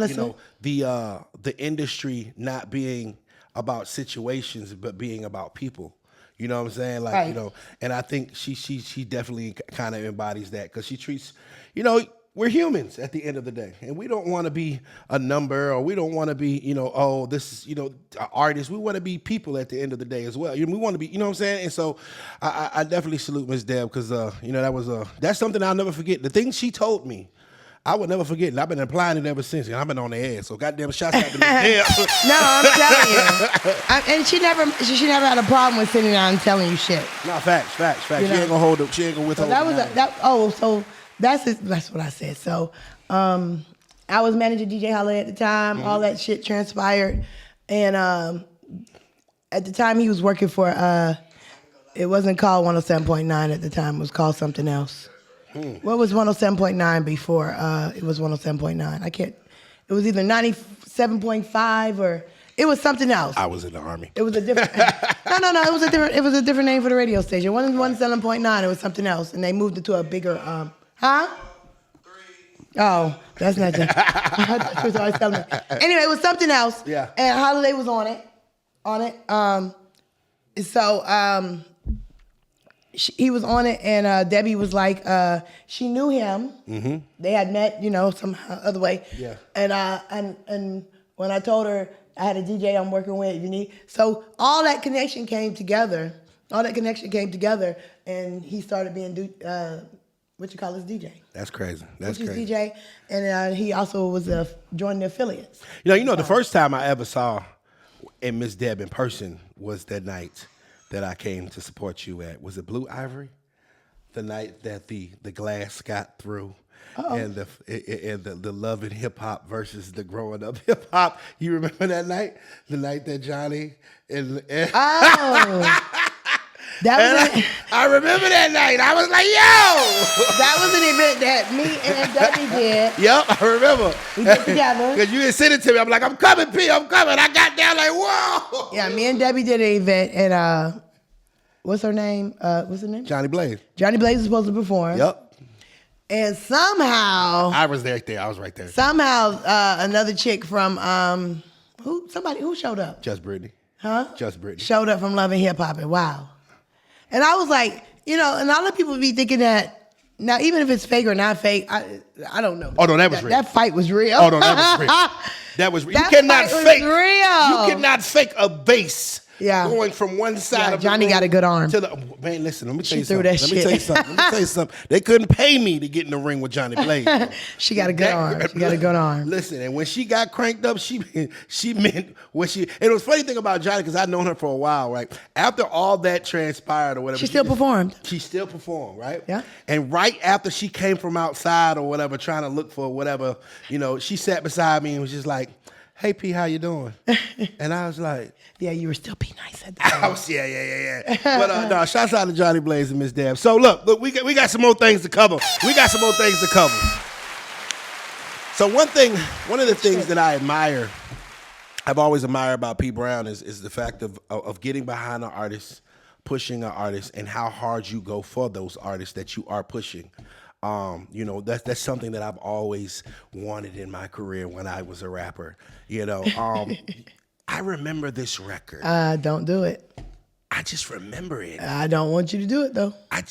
the industry not being about situations but being about people. You know what I'm saying? Like, right. And I think she definitely kind of embodies that, because she treats, we're humans at the end of the day, and we don't want to be a number, or we don't want to be, this is, artists. We want to be people at the end of the day as well. We want to be, you know what I'm saying? And so I definitely salute Miss Deb, because, that's something I'll never forget. The things she told me, I would never forget, and I've been applying it ever since, and I've been on the air. So goddamn, shouts out to Miss Deb. No, I'm telling you, and she never had a problem with sitting down and telling you shit. No, facts. She ain't gonna hold up. She ain't gonna withhold. So that's what I said. So I was managing DJ Yola at the time. All that shit transpired, and at the time he was working for it wasn't called 107.9 at the time. It was called something else. What was 107.9 before it was 107.9? I can't. It was either 97.5 or it was something else. I was in the Army. It was a different. No. It was a different name for the radio station. It wasn't 107.9. It was something else, and they moved it to a bigger. Oh, that's not that. I thought you was always telling me. Anyway, it was something else. Yeah. And Holiday was on it. So. He was on it, and Debbie was like, she knew him. Mm-hmm. They had met, some other way. Yeah. And when I told her I had a DJ I'm working with, so all that connection came together. And he started being DJ. That's crazy. DJ, and he also was joined the affiliates. The first time I ever saw Miss Deb in person was that night that I came to support you at. Was it Blue Ivory? The night that the glass got through. Uh-oh. And the love and hip hop versus the growing up hip hop. You remember that night? The night that Johnny and I remember that night. I was like, yo! That was an event that me and Debbie did. Yep, I remember. We did together. Because you had sent it to me. I'm like, I'm coming, P. I'm coming. I got down like, whoa! Yeah, me and Debbie did an event, and what's her name? Johnny Blaze. Johnny Blaze was supposed to perform. Yep. And somehow... I was right there. I was right there. Somehow, another chick from... who showed up? Just Brittany. Huh? Just Brittany. Showed up from Love and Hip Hop, and wow. And I was like, and a lot of people be thinking that, now even if it's fake or not fake, I don't know. Oh, no, that was real. That fight was real. Oh, no, that was real. That was real. You cannot fake. Real. You cannot fake a bass. Yeah. Going from one side of Johnny the room got a good arm. Man, listen, let me tell you something. Let me tell you something. They couldn't pay me to get in the ring with Johnny Blaze. She got a good arm. She got a good arm. Listen, and when she got cranked up, she meant what she. And it was funny thing about Johnny, because I'd known her for a while, right? After all that transpired or whatever, she still performed. She still performed, right? Yeah. And right after she came from outside or whatever, trying to look for whatever, she sat beside me and was just like, "Hey P, how you doing?" And I was like, "Yeah, you were still P nice at the time." Yeah. But no, shouts out to Johnny Blaze and Miss Deb. So look, we got some more things to cover. So one of the things that I admire, I've always admired about P Brown is the fact of getting behind an artist, pushing an artist and how hard you go for those artists that you are pushing. You know, that's something that I've always wanted in my career when I was a rapper. You know, I remember this record. Don't do it. I just remember it. I don't want you to do it though. I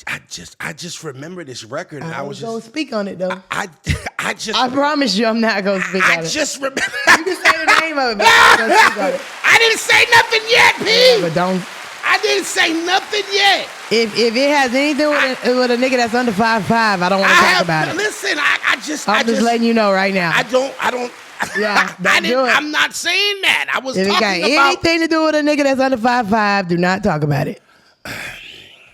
just remember this record, and I was gonna just speak on it though. I promise you, I'm not gonna speak on it. I just remember. You can say the name of it, but I'm not gonna speak on it. I didn't say nothing yet, P. Yeah, but don't. I didn't say nothing yet. If it has anything with a nigga that's under 5'5", I don't want to talk about it. Listen, I'm just letting you know right now. I don't. Yeah, don't do it. I'm not saying that. I was if talking it got about anything to do with a nigga that's under 5'5", do not talk about it.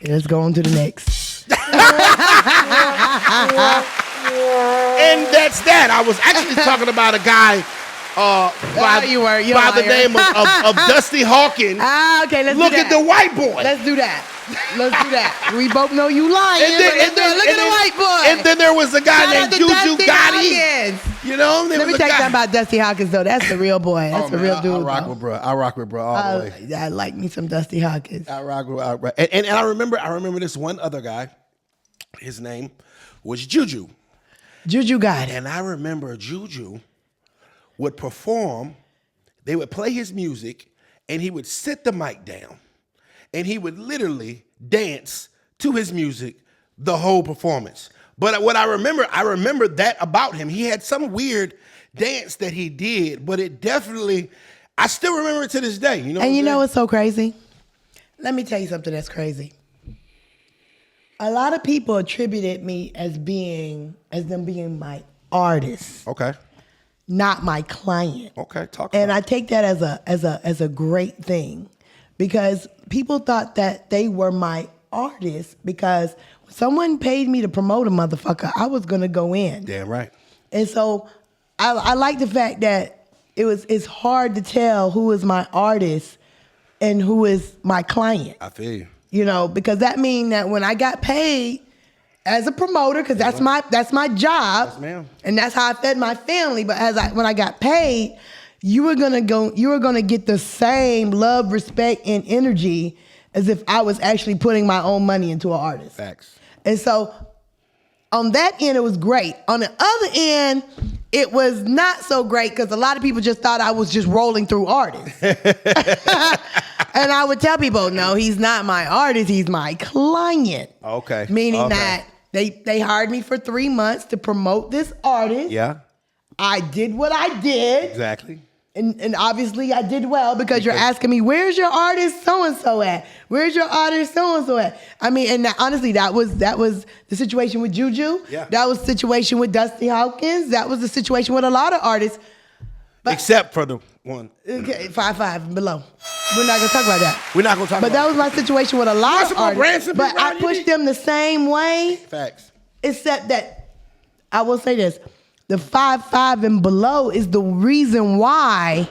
Let's go on to the next. And that's that. I was actually talking about a guy by the name of Dusty Hawkins. Okay, let's look do that. at the white boy. Let's do that. We both know you lying. Look at the white boy. And then there was a guy named Juju Gotti. You know, let me tell you something about Dusty Hawkins though. That's the real boy. That's the real dude. I rock with bro all the way. I like me some Dusty Hawkins. I rock with. And I remember this one other guy. His name was Juju. Juju Gotti. And I remember Juju would perform. They would play his music, and he would sit the mic down. And he would literally dance to his music the whole performance. But what I remember that about him. He had some weird dance that he did, but it definitely, I still remember it to this day. You know. And you know what's so crazy? Let me tell you something that's crazy. A lot of people attributed me as them being my artist. Okay. Not my client. Okay, talk. And I take that as a great thing. Because people thought that they were my artist because when someone paid me to promote a motherfucker, I was gonna go in. Damn right. And so I like the fact that it's hard to tell who is my artist and who is my client. I feel you. You know, because that means that when I got paid as a promoter, because that's my job, yes, ma'am. And that's how I fed my family. But when I got paid, you were gonna get the same love, respect, and energy as if I was actually putting my own money into an artist. Facts. And so on that end, it was great. On the other end, it was not so great because a lot of people just thought I was just rolling through artists. And I would tell people, no, he's not my artist, he's my client. Okay. Meaning that they hired me for 3 months to promote this artist. Yeah. I did what I did. Exactly. And obviously I did well because you're asking me, where's your artist so-and-so at? Where's your artist so-and-so at? I mean, and honestly, that was the situation with Juju. Yeah. That was the situation with Dusty Hawkins. That was the situation with a lot of artists. But, except for the one. Okay, 5'5" and below. We're not going to talk about that. We're not going to talk about that. But that was my situation with a lot of artists. But I pushed them the same way. Facts. Except that, I will say this. The 5'5" and below is the reason why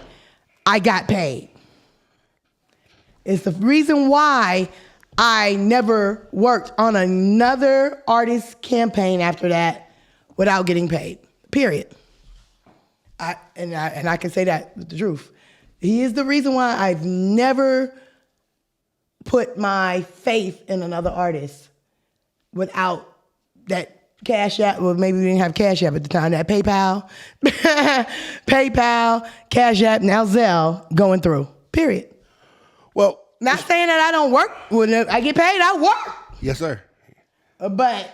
I got paid. It's the reason why I never worked on another artist campaign after that without getting paid. Period. I can say that with the truth. He is the reason why I've never put my faith in another artist without that Cash App. Well, maybe we didn't have Cash App at the time. That PayPal, Cash App, now Zelle going through. Period. Well, not saying that I don't work. When I get paid, I work. Yes, sir. But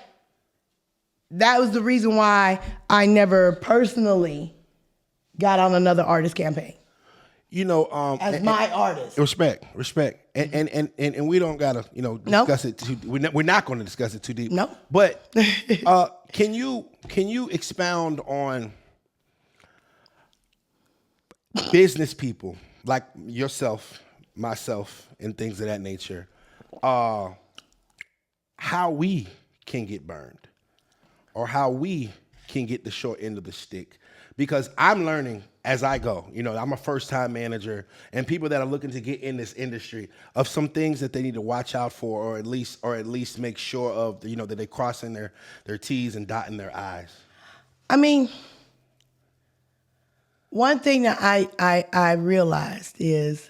that was the reason why I never personally got on another artist campaign. You know, as my artist. Respect, and we don't gotta, discuss it too. We're not going to discuss it too deep. No. But can you expound on business people like yourself, myself, and things of that nature? How we can get burned, or how we can get the short end of the stick. Because I'm learning as I go. I'm a first-time manager, and people that are looking to get in this industry of some things that they need to watch out for, or at least make sure of, that they're crossing their T's and dotting their I's. I mean, one thing that I realized is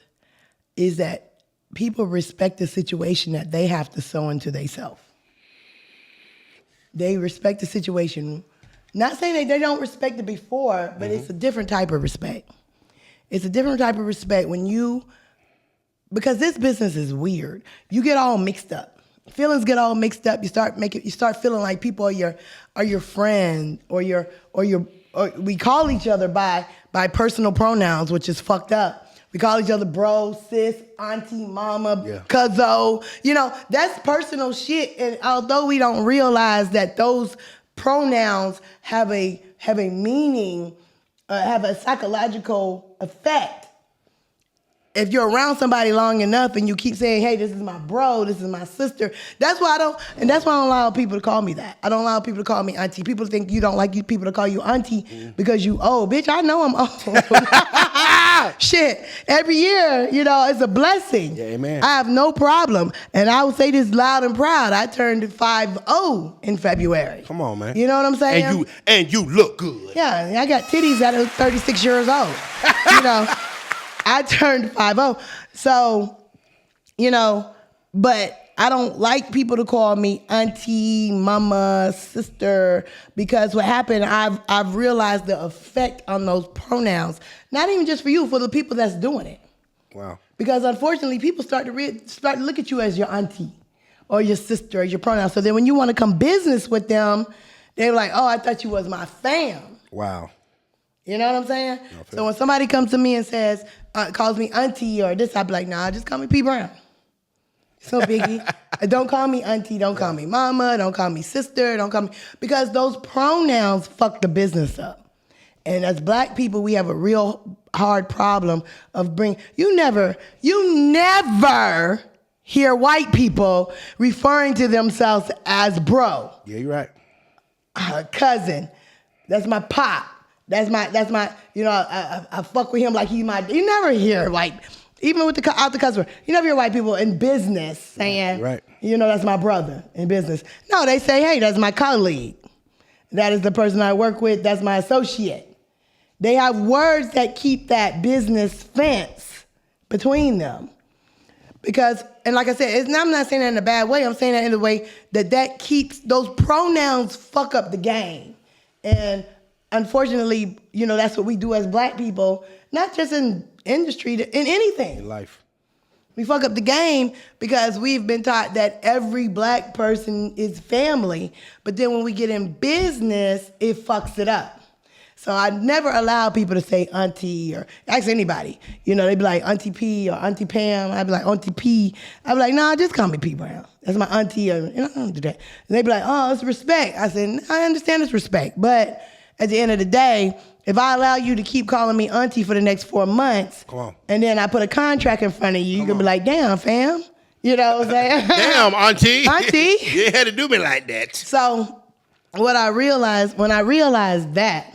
that people respect the situation that they have to sow into themselves. They respect the situation. Not saying that they don't respect it before, but it's a different type of respect. It's a different type of respect when because this business is weird. You get all mixed up. Feelings get all mixed up. You start feeling like people are your friend or we call each other by personal pronouns, which is fucked up. We call each other bro, sis, auntie, mama, cuzzo. That's personal shit. And although we don't realize that those pronouns have a meaning, have a psychological effect. If you're around somebody long enough and you keep saying, hey, this is my bro, this is my sister, that's why I don't allow people to call me that. I don't allow people to call me auntie. People think you don't like people to call you auntie because you old. Bitch, I know I'm old. Shit. Every year, it's a blessing. Yeah, amen. I have no problem. And I will say this loud and proud. I turned 50 in February. Come on, man. You know what I'm saying? And you look good. Yeah, I got titties that are 36 years old. I turned 50. So, but I don't like people to call me auntie, mama, sister, because what happened, I've realized the effect on those pronouns, not even just for you, for the people that's doing it. Wow. Because unfortunately, people start to look at you as your auntie or your sister or your pronouns. So then when you want to come business with them, they're like, oh, I thought you was my fam. Wow. You know what I'm saying? So when somebody comes to me and says, calls me auntie or this, I'd be like, nah, just call me P. Brown. So biggie. Don't call me auntie, don't call me mama, don't call me sister, don't call me, because those pronouns fuck the business up. And as black people, we have a real hard problem of you never hear white people referring to themselves as bro. Yeah, you're right. Cousin. That's my pop. That's my, I fuck with him like he's my, you never hear even with out the customer, you never hear white people in business saying, right. That's my brother in business. No, they say, hey, that's my colleague. That is the person I work with. That's my associate. They have words that keep that business fence between them. Because, and like I said, I'm not saying that in a bad way. I'm saying that in a way that keeps, those pronouns fuck up the game. And unfortunately, that's what we do as black people, not just in industry, in anything. In life. We fuck up the game because we've been taught that every black person is family, but then when we get in business, it fucks it up. So I never allow people to say auntie or ask anybody. They'd be like Auntie P or Auntie Pam. I'd be like Auntie P. I'd be like, nah, just call me P. Brown. That's my auntie. I don't do that. And they'd be like, oh, it's respect. I said, I understand it's respect, but at the end of the day, if I allow you to keep calling me auntie for the next 4 months, come on, and then I put a contract in front of you, you're going to be like, damn, fam. You know what I'm saying? Damn, auntie. Auntie. You had to do me like that. So when I realized that,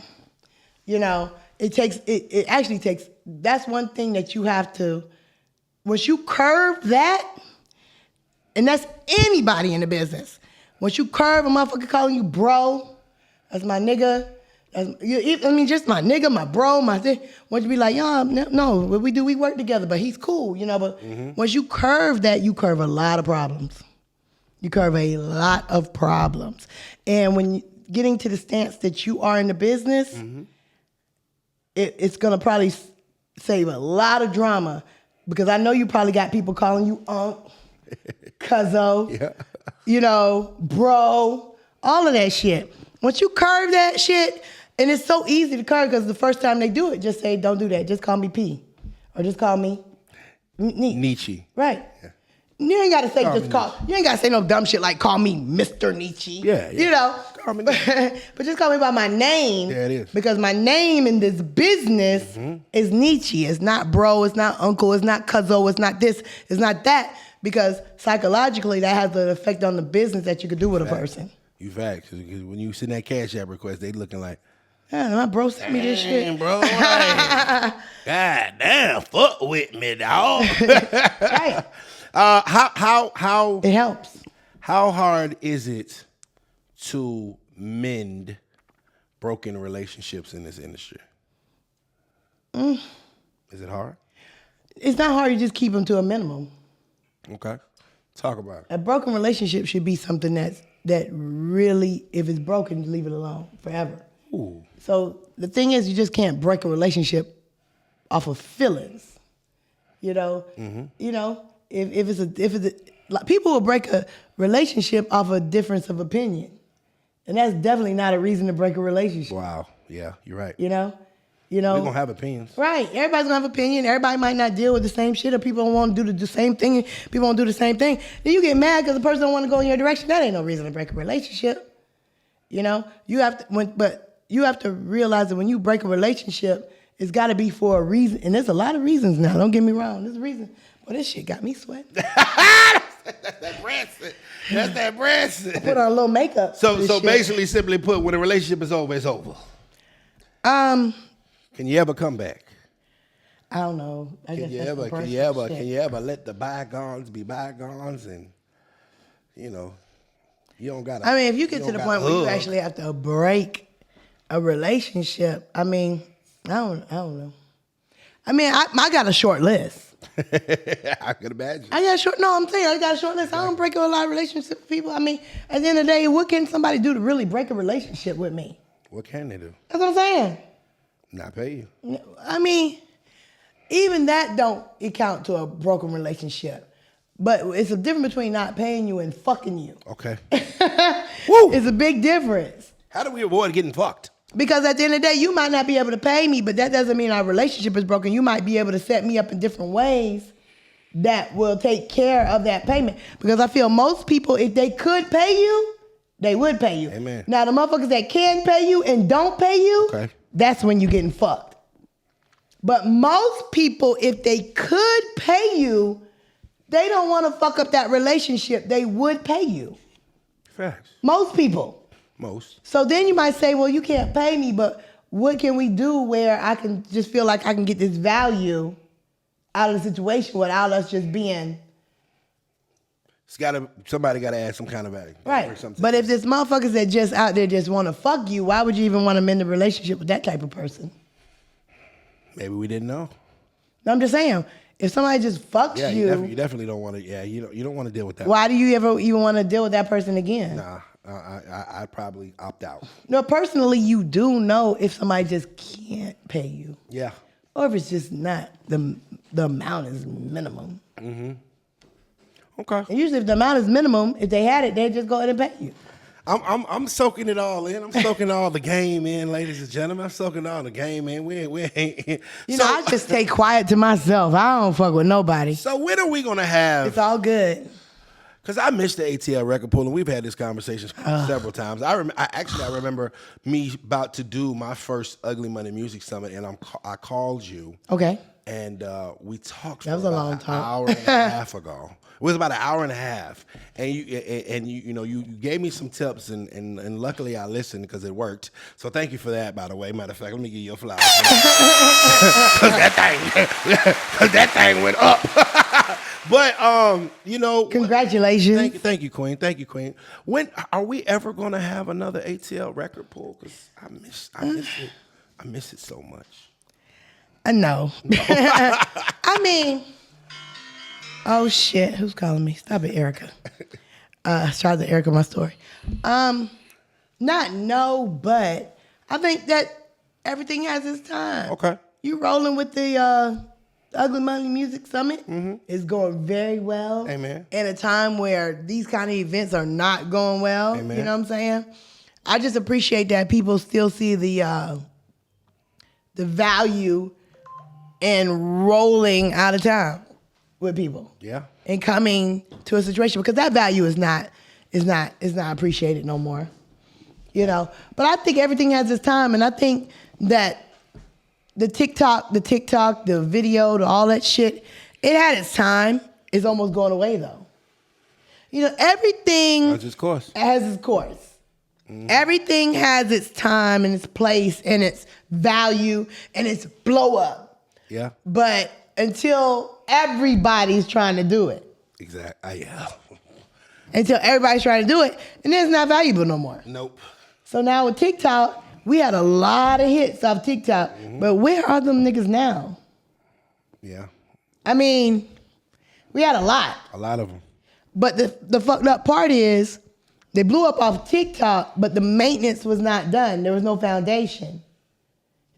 it actually takes, that's one thing that you have to, once you curve that, and that's anybody in the business, once you curve a motherfucker calling you bro, that's my nigga. Just my nigga, my bro, my thing. Once you be like, yo, no, what we do, we work together, but he's cool, But once you curve that, you curve a lot of problems. You curve a lot of problems. And when getting to the stance that you are in the business, it's going to probably save a lot of drama because I know you probably got people calling you aunt, cuzzo, bro, all of that shit. Once you curve that shit, and it's so easy to curve because the first time they do it, just say, don't do that. Just call me P. Or just call me Nietzsche. Right. Yeah. You ain't got to say you ain't got to say no dumb shit like call me Mr. Nietzsche. Yeah. Call me but just call me by my name. Yeah, it is. Because my name in this business is Nietzsche. It's not bro, it's not uncle, it's not cuzzo, it's not this, it's not that. Because psychologically, that has an effect on the business that you could do with a person. You fact. Because when you send that Cash App request, they looking like, yeah, my bro sent me this shit. Bro, like, God damn, fuck with me, dog. Right. How it helps. How hard is it to mend broken relationships in this industry? Is it hard? It's not hard. You just keep them to a minimum. Okay. Talk about it. A broken relationship should be something that really, if it's broken, leave it alone forever. Ooh. So the thing is, you just can't break a relationship off of feelings. You know, if it's a like, people will break a relationship off a difference of opinion, and that's definitely not a reason to break a relationship. Wow. Yeah, you're right. You know. We're going to have opinions. Right. Everybody's going to have opinion. Everybody might not deal with the same shit, or people don't want to do the same thing. People don't do the same thing. Then you get mad because the person don't want to go in your direction. That ain't no reason to break a relationship. You know? You have to realize that when you break a relationship, it's got to be for a reason. And there's a lot of reasons now. Don't get me wrong. There's a reason. Well, this shit got me sweating. That's that breast. That's that breast. I put on a little makeup. So basically, simply put, when a relationship is over, it's over. Can you ever come back? I don't know. Can you ever let the bygones be bygones, and you don't gotta. I mean, if you get to the point where you actually have to break a relationship, I mean, I don't know. I mean, I got a short list. I could imagine. I'm saying I got a short list. I don't break a lot of relationships with people. I mean, at the end of the day, what can somebody do to really break a relationship with me? What can they do? That's what I'm saying. Not pay you. I mean, even that don't account to a broken relationship. But it's a difference between not paying you and fucking you. Okay. Woo! It's a big difference. How do we avoid getting fucked? Because at the end of the day, you might not be able to pay me, but that doesn't mean our relationship is broken. You might be able to set me up in different ways that will take care of that payment. Because I feel most people, if they could pay you, they would pay you. Amen. Now, the motherfuckers that can pay you and don't pay you, okay, that's when you're getting fucked. But most people, if they could pay you, they don't want to fuck up that relationship. They would pay you. Facts. Most people. Most. So then you might say, well, you can't pay me, but what can we do where I can just feel like I can get this value out of the situation without us just being... Somebody got to add some kind of value. Right. But if there's motherfuckers that just out there just want to fuck you, why would you even want to mend a relationship with that type of person? Maybe we didn't know. No, I'm just saying, if somebody just fucks you... You definitely don't want to... Yeah, you don't want to deal with that. Why do you ever even want to deal with that person again? Nah. I'd probably opt out. No, personally, you do know if somebody just can't pay you. Yeah. Or if it's just not, the amount is minimum. Mm-hmm. Okay. And usually if the amount is minimum, if they had it, they'd just go ahead and pay you. I'm soaking it all in. I'm soaking all the game in, ladies and gentlemen. I'm soaking all the game in. We ain't. I just stay quiet to myself. I don't fuck with nobody. So when are we going to have... It's all good. Because I missed the ATL record pool, and we've had this conversation several times. I remember me about to do my first Ugly Money Music Summit, and I called you. Okay. And we talked. That was a long time. An hour and a half ago. It was about an hour and a half, and you gave me some tips, and luckily I listened because it worked. So thank you for that, by the way. Matter of fact, let me give you a flower because that thing went up. But congratulations. Thank you, Queen. Thank you, Queen. When are we ever going to have another ATL record pool? Because I miss it. I miss it so much. No. I mean, oh shit, who's calling me? Stop it, Erica. Shout out to Erica, my story. Not no, but I think that everything has its time. Okay. You rolling with the Ugly Money Music Summit. Mm-hmm. It's going very well. Amen. At a time where these kind of events are not going well. Amen. You know what I'm saying? I just appreciate that people still see the value in rolling out of town with people. Yeah. And coming to a situation because that value is not appreciated no more. But I think everything has its time, and I think that the TikTok, the video, all that shit, it had its time. It's almost going away though. Everything has its course. Mm-hmm. Everything has its time and its place and its value and its blow up. Yeah. But until everybody's trying to do it. Exactly. Yeah. Until everybody's trying to do it, and then it's not valuable no more. Nope. So now with TikTok, we had a lot of hits off TikTok, but where are them niggas now? Yeah. I mean, We had a lot. A lot of them. But the fucked up part is they blew up off TikTok, but the maintenance was not done. There was no foundation.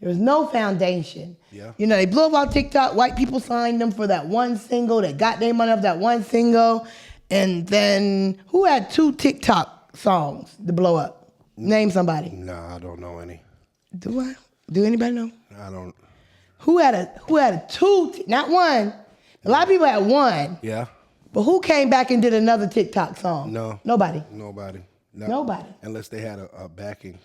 There was no foundation. Yeah. You know, they blew up off TikTok. White people signed them for that one single. They got their money off that one single. And then who had 2 TikTok songs to blow up? Name somebody. No, I don't know any. Do I? Do anybody know? I don't. Who had a 2, not one. A lot of people had 1. Yeah. But who came back and did another TikTok song? No. Nobody. Nobody. No. Nobody. Unless they had a backing.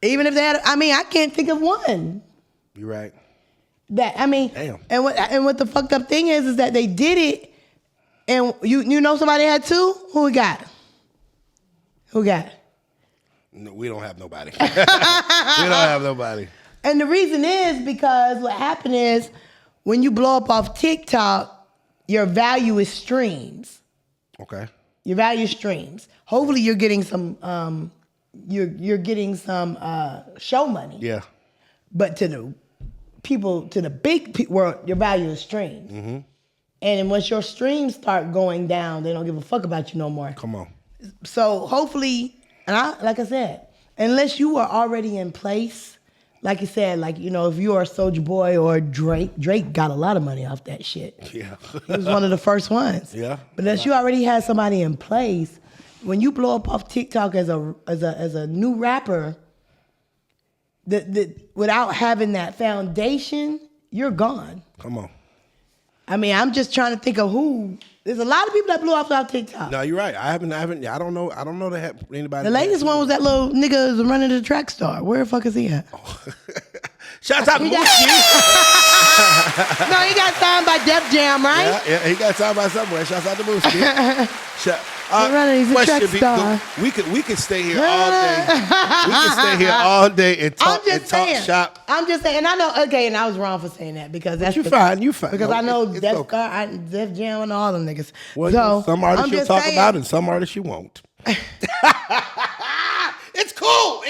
Even if they had, I can't think of one. You're right. Damn. And what the fucked up thing is that they did it, and you know somebody had 2? Who we got? No, we don't have nobody. We don't have nobody. And the reason is because what happened is when you blow up off TikTok, your value is streams. Okay. Your value is streams. Hopefully you're getting some you're getting some show money. Yeah. But to the people, to the big world, your value is streams. Mm-hmm. And once your streams start going down, they don't give a fuck about you no more. Come on. So hopefully, like I said, unless you are already in place, like you said, if you are Soulja Boy or Drake got a lot of money off that shit. Yeah. He was one of the first ones. Yeah. But unless you already had somebody in place, when you blow up off TikTok as a new rapper, without having that foundation, you're gone. Come on. I'm just trying to think of who. There's a lot of people that blew off TikTok. No, you're right. I don't know that have anybody. The latest one was that little nigga who's running the track star. Where the fuck is he at? Shouts out to Mookie. No, he got signed by Def Jam, right? Yeah, he got signed by somewhere. Shouts out to Mookie. He's a track star. We could stay here all day. We could stay here all day and talk shop. I'm just saying, and I know, okay, and I was wrong for saying that because that's you fine. Because I know Def Jam and all them niggas. Well, so, some artists you'll talk about and some artists you won't. It's cool.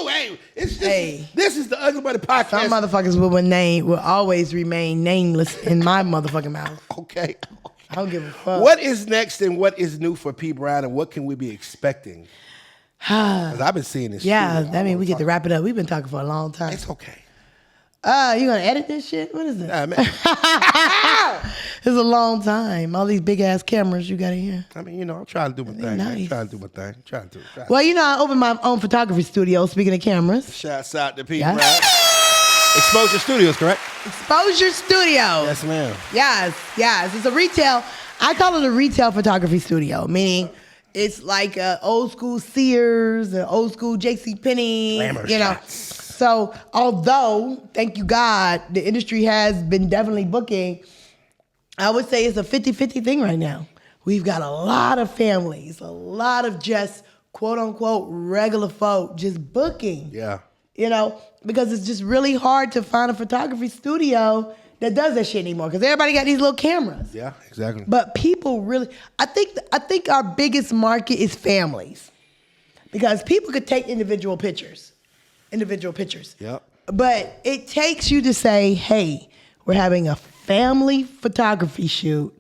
Hey, this is the Ugly Buddy podcast. Some motherfuckers will always remain nameless in my motherfucking mouth. Okay. I don't give a fuck. What is next and what is new for P. Brown and what can we be expecting? Because I've been seeing this. Yeah, we get to wrap it up. We've been talking for a long time. It's okay. You gonna edit this shit? What is it? It's a long time. All these big ass cameras you got in here. I'm trying to do my thing. Nice. I'm trying to do my thing. Trying to. Well, I opened my own photography studio. Speaking of cameras. Shouts out to P. Brown. Exposure Studios, correct? Exposure Studios. Yes, ma'am. Yes. It's a retail. I call it a retail photography studio, meaning it's like a old school Sears, an old school JCPenney. Glamour shots. So although, thank you God, the industry has been definitely booking, I would say it's a 50-50 thing right now. We've got a lot of families, a lot of just quote unquote regular folk just booking. Yeah. Because it's just really hard to find a photography studio that does that shit anymore. Because everybody got these little cameras. Yeah, exactly. But people really, I think our biggest market is families. Because people could take individual pictures. Yep. But it takes you to say, hey, we're having a family photography shoot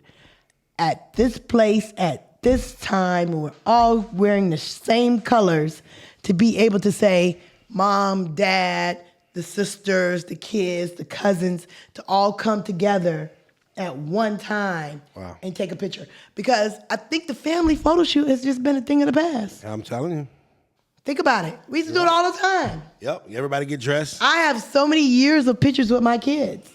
at this place at this time, and we're all wearing the same colors to be able to say, Mom, Dad, the sisters, the kids, the cousins, to all come together at one time and take a picture. Because I think the family photo shoot has just been a thing of the past. I'm telling you. Think about it. We used to do it all the time. Yep. Everybody get dressed. I have so many years of pictures with my kids.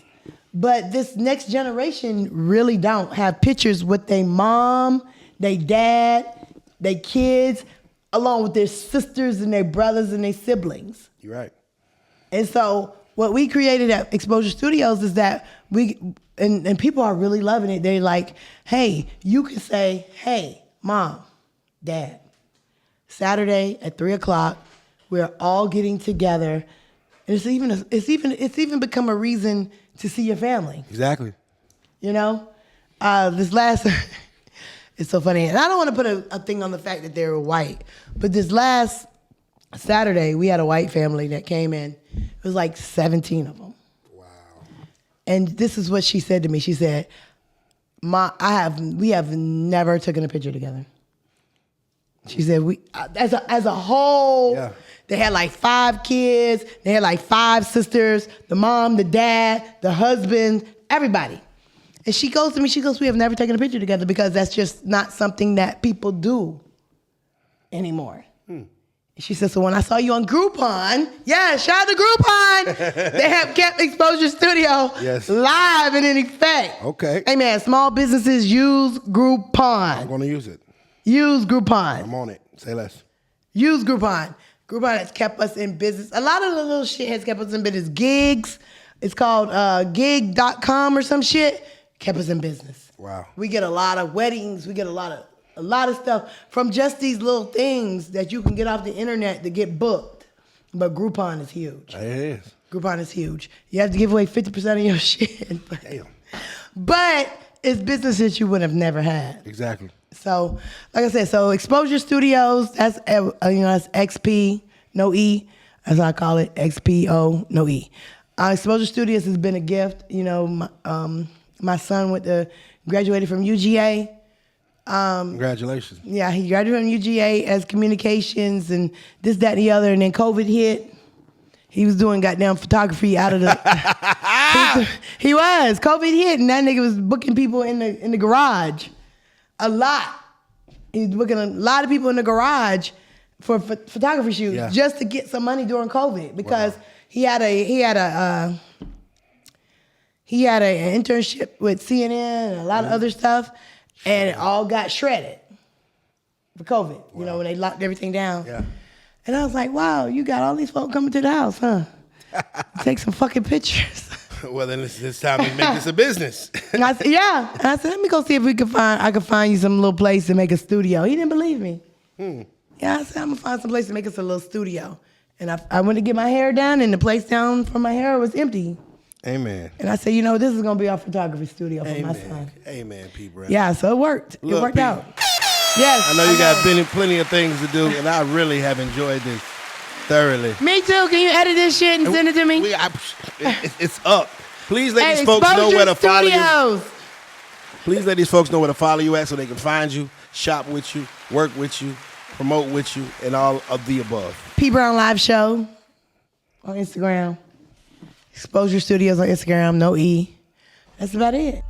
But this next generation really don't have pictures with their mom, their dad, their kids, along with their sisters and their brothers and their siblings. You're right. And so what we created at Exposure Studios is that and people are really loving it. They're like, hey, you can say, hey, Mom, Dad, Saturday at 3:00, we're all getting together. And it's even become a reason to see your family. Exactly. This last, it's so funny. And I don't want to put a thing on the fact that they were white, but this last Saturday, we had a white family that came in. It was like 17 of them. Wow. And this is what she said to me. She said, we have never taken a picture together. She said we as a whole. Yeah. They had like 5 kids. They had like 5 sisters. The mom, the dad, the husband, everybody. And she goes to me. She goes, "We have never taken a picture together because that's just not something that people do anymore." She said, "So when I saw you on Groupon, yeah, shout out to Groupon. They have kept Exposure Studio live and in effect." Okay. Hey man, small businesses use Groupon. I'm going to use it. Use Groupon. I'm on it. Say less. Use Groupon. Groupon has kept us in business. A lot of the little shit has kept us in business. Gigs, it's called gig.com or some shit, kept us in business. Wow. We get a lot of weddings. We get a lot of stuff from just these little things that you can get off the internet to get booked. But Groupon is huge. It is. Groupon is huge. You have to give away 50% of your shit. Damn. But it's business that you would have never had. Exactly. So, like I said, so Exposure Studios, that's that's XP, no E, as I call it, XPO, no E. Exposure Studios has been a gift. My son graduated from UGA. Congratulations. Yeah, he graduated from UGA as communications and this, that, and the other, and then COVID hit. He was doing goddamn photography out of the. he was. COVID hit, and that nigga was booking people in the garage. A lot. He was booking a lot of people in the garage for photography shoots just to get some money during COVID because he had an internship with CNN and a lot of other stuff, and it all got shredded for COVID. You know, when they locked everything down. Yeah. And I was like, wow, you got all these folks coming to the house, huh? Take some fucking pictures. Well, then it's time to make this a business. And I said, yeah. And I said, let me go see if I could find you some little place to make a studio. He didn't believe me. Yeah, I said, I'm gonna find some place to make us a little studio. And I went to get my hair done, and the place down for my hair was empty. Amen. And I said, this is gonna be our photography studio for my son. Amen, P. Brown. Yeah, so it worked. Look, it worked P, out. Yes. I know you got plenty of things to do, and I really have enjoyed this thoroughly. Me too. Can you edit this shit and send it to me? It's up. Please let these folks know where to follow you. Please let these folks know where to follow you at so they can find you, shop with you, work with you, promote with you, and all of the above. P. Brown Live Show on Instagram. Exposure Studios on Instagram, no E. That's about it.